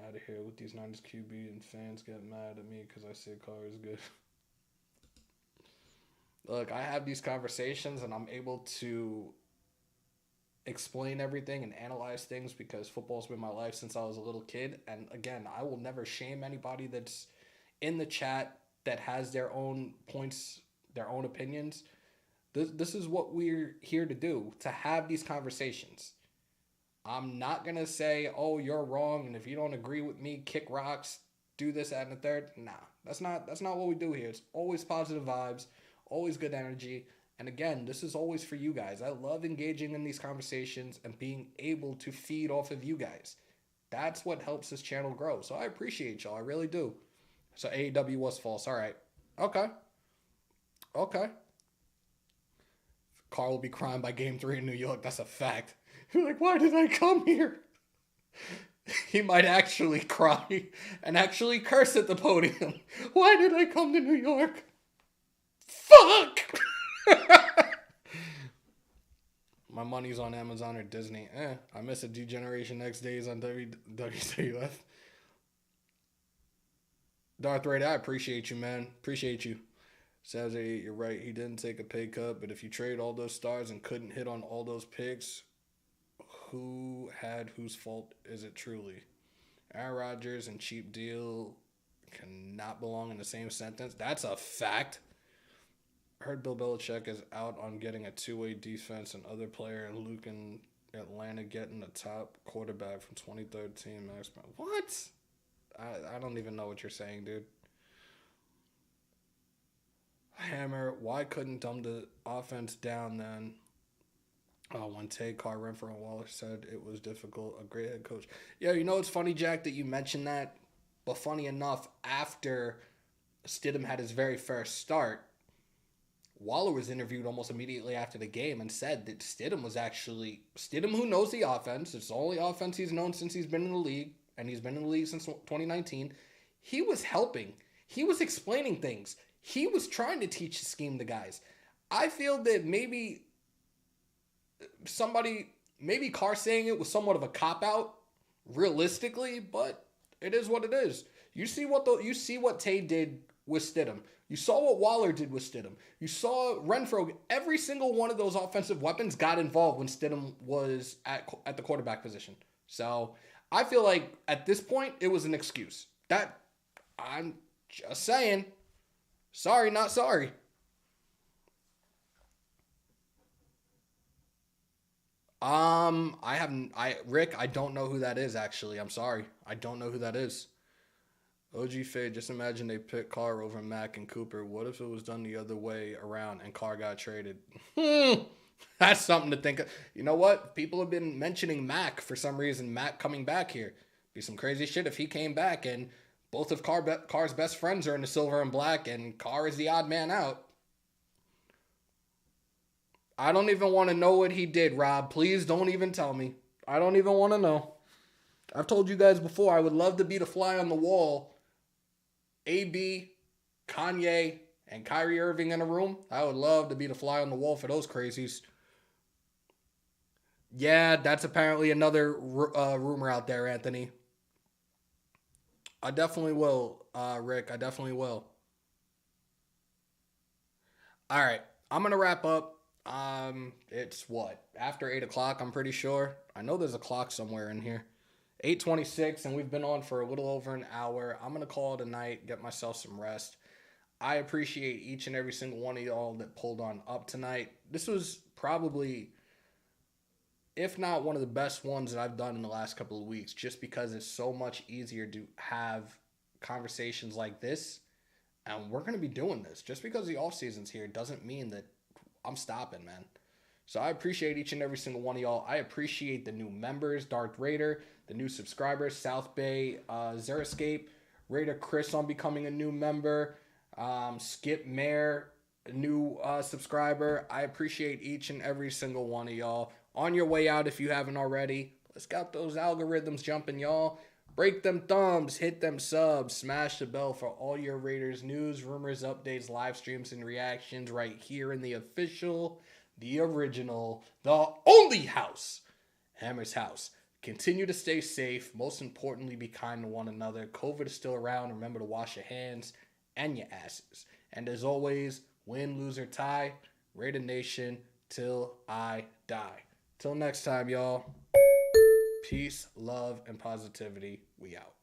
Out of here with these 90s QB and fans get mad at me because I say Carr is good. Look, I have these conversations and I'm able to explain everything and analyze things because football's been my life since I was a little kid. And again, I will never shame anybody that's in the chat that has their own points, their own opinions. This is what we're here to do, to have these conversations. I'm not going to say, oh, you're wrong, and if you don't agree with me, kick rocks, do this, that, and the third. Nah, that's not what we do here. It's always positive vibes, always good energy. And again, this is always for you guys. I love engaging in these conversations and being able to feed off of you guys. That's what helps this channel grow. So I appreciate y'all. I really do. So AEW was false. All right. Okay. Carl will be crying by game 3 in New York. That's a fact. You're like, why did I come here? He might actually cry and actually curse at the podium. Why did I come to New York? Fuck! My money's on Amazon or Disney. I miss a D-Generation X days on WWF. Darth Vader, I appreciate you, man. Appreciate you. Says, hey, you're right. He didn't take a pay cut, but if you trade all those stars and couldn't hit on all those picks, whose fault is it truly? Aaron Rodgers and cheap deal cannot belong in the same sentence. That's a fact. I heard Bill Belichick is out on getting a two-way defense and other player and Luke in Atlanta getting the top quarterback from 2013. Max. What? I don't even know what you're saying, dude. Hammer, why couldn't dumb the offense down then? When Tay, Carr, Renfro, and Waller said it was difficult, a great head coach. Yeah, you know it's funny, Jack, that you mentioned that. But funny enough, after Stidham had his very first start, Waller was interviewed almost immediately after the game and said that Stidham, who knows the offense, it's the only offense he's known since he's been in the league, and he's been in the league since 2019. He was helping. He was explaining things. He was trying to teach the scheme to guys. I feel that maybe Carr saying it was somewhat of a cop-out, realistically, but it is what it is. You see what Tay did with Stidham. You saw what Waller did with Stidham. You saw Renfro. Every single one of those offensive weapons got involved when Stidham was at the quarterback position. So I feel like at this point it was an excuse. That I'm just saying. Sorry, not sorry. Rick, I don't know who that is, actually. I'm sorry. I don't know who that is. OG Fade, just imagine they picked Carr over Mack and Cooper. What if it was done the other way around and Carr got traded? That's something to think of. You know what? People have been mentioning Mack for some reason. Mack coming back here. Be some crazy shit if he came back and both of Carr's best friends are in the silver and black and Carr is the odd man out. I don't even want to know what he did, Rob. Please don't even tell me. I don't even want to know. I've told you guys before, I would love to be the fly on the wall. AB, Kanye, and Kyrie Irving in a room. I would love to be the fly on the wall for those crazies. Yeah, that's apparently another rumor out there, Anthony. I definitely will, Rick. I definitely will. All right. I'm going to wrap up. It's what? After 8 o'clock, I'm pretty sure. I know there's a clock somewhere in here. 8:26, and we've been on for a little over an hour. I'm going to call it a night, get myself some rest. I appreciate each and every single one of y'all that pulled on up tonight. This was probably, if not one of the best ones that I've done in the last couple of weeks, just because it's so much easier to have conversations like this. And we're going to be doing this. Just because the offseason's here doesn't mean that I'm stopping, man. So I appreciate each and every single one of y'all. I appreciate the new members, Darth Raider, the new subscribers, South Bay, Zerascape, Raider Chris on becoming a new member, Skip Mayer, a new subscriber. I appreciate each and every single one of y'all. On your way out, if you haven't already, let's get those algorithms jumping, y'all. Break them thumbs, hit them subs, smash the bell for all your Raiders news, rumors, updates, live streams, and reactions right here in the official, the original, the only house, Hammers.House. Continue to stay safe. Most importantly, be kind to one another. COVID is still around. Remember to wash your hands and your asses. And as always, win, lose, or tie, Raider Nation till I die. Till next time, y'all. Peace, love, and positivity. We out.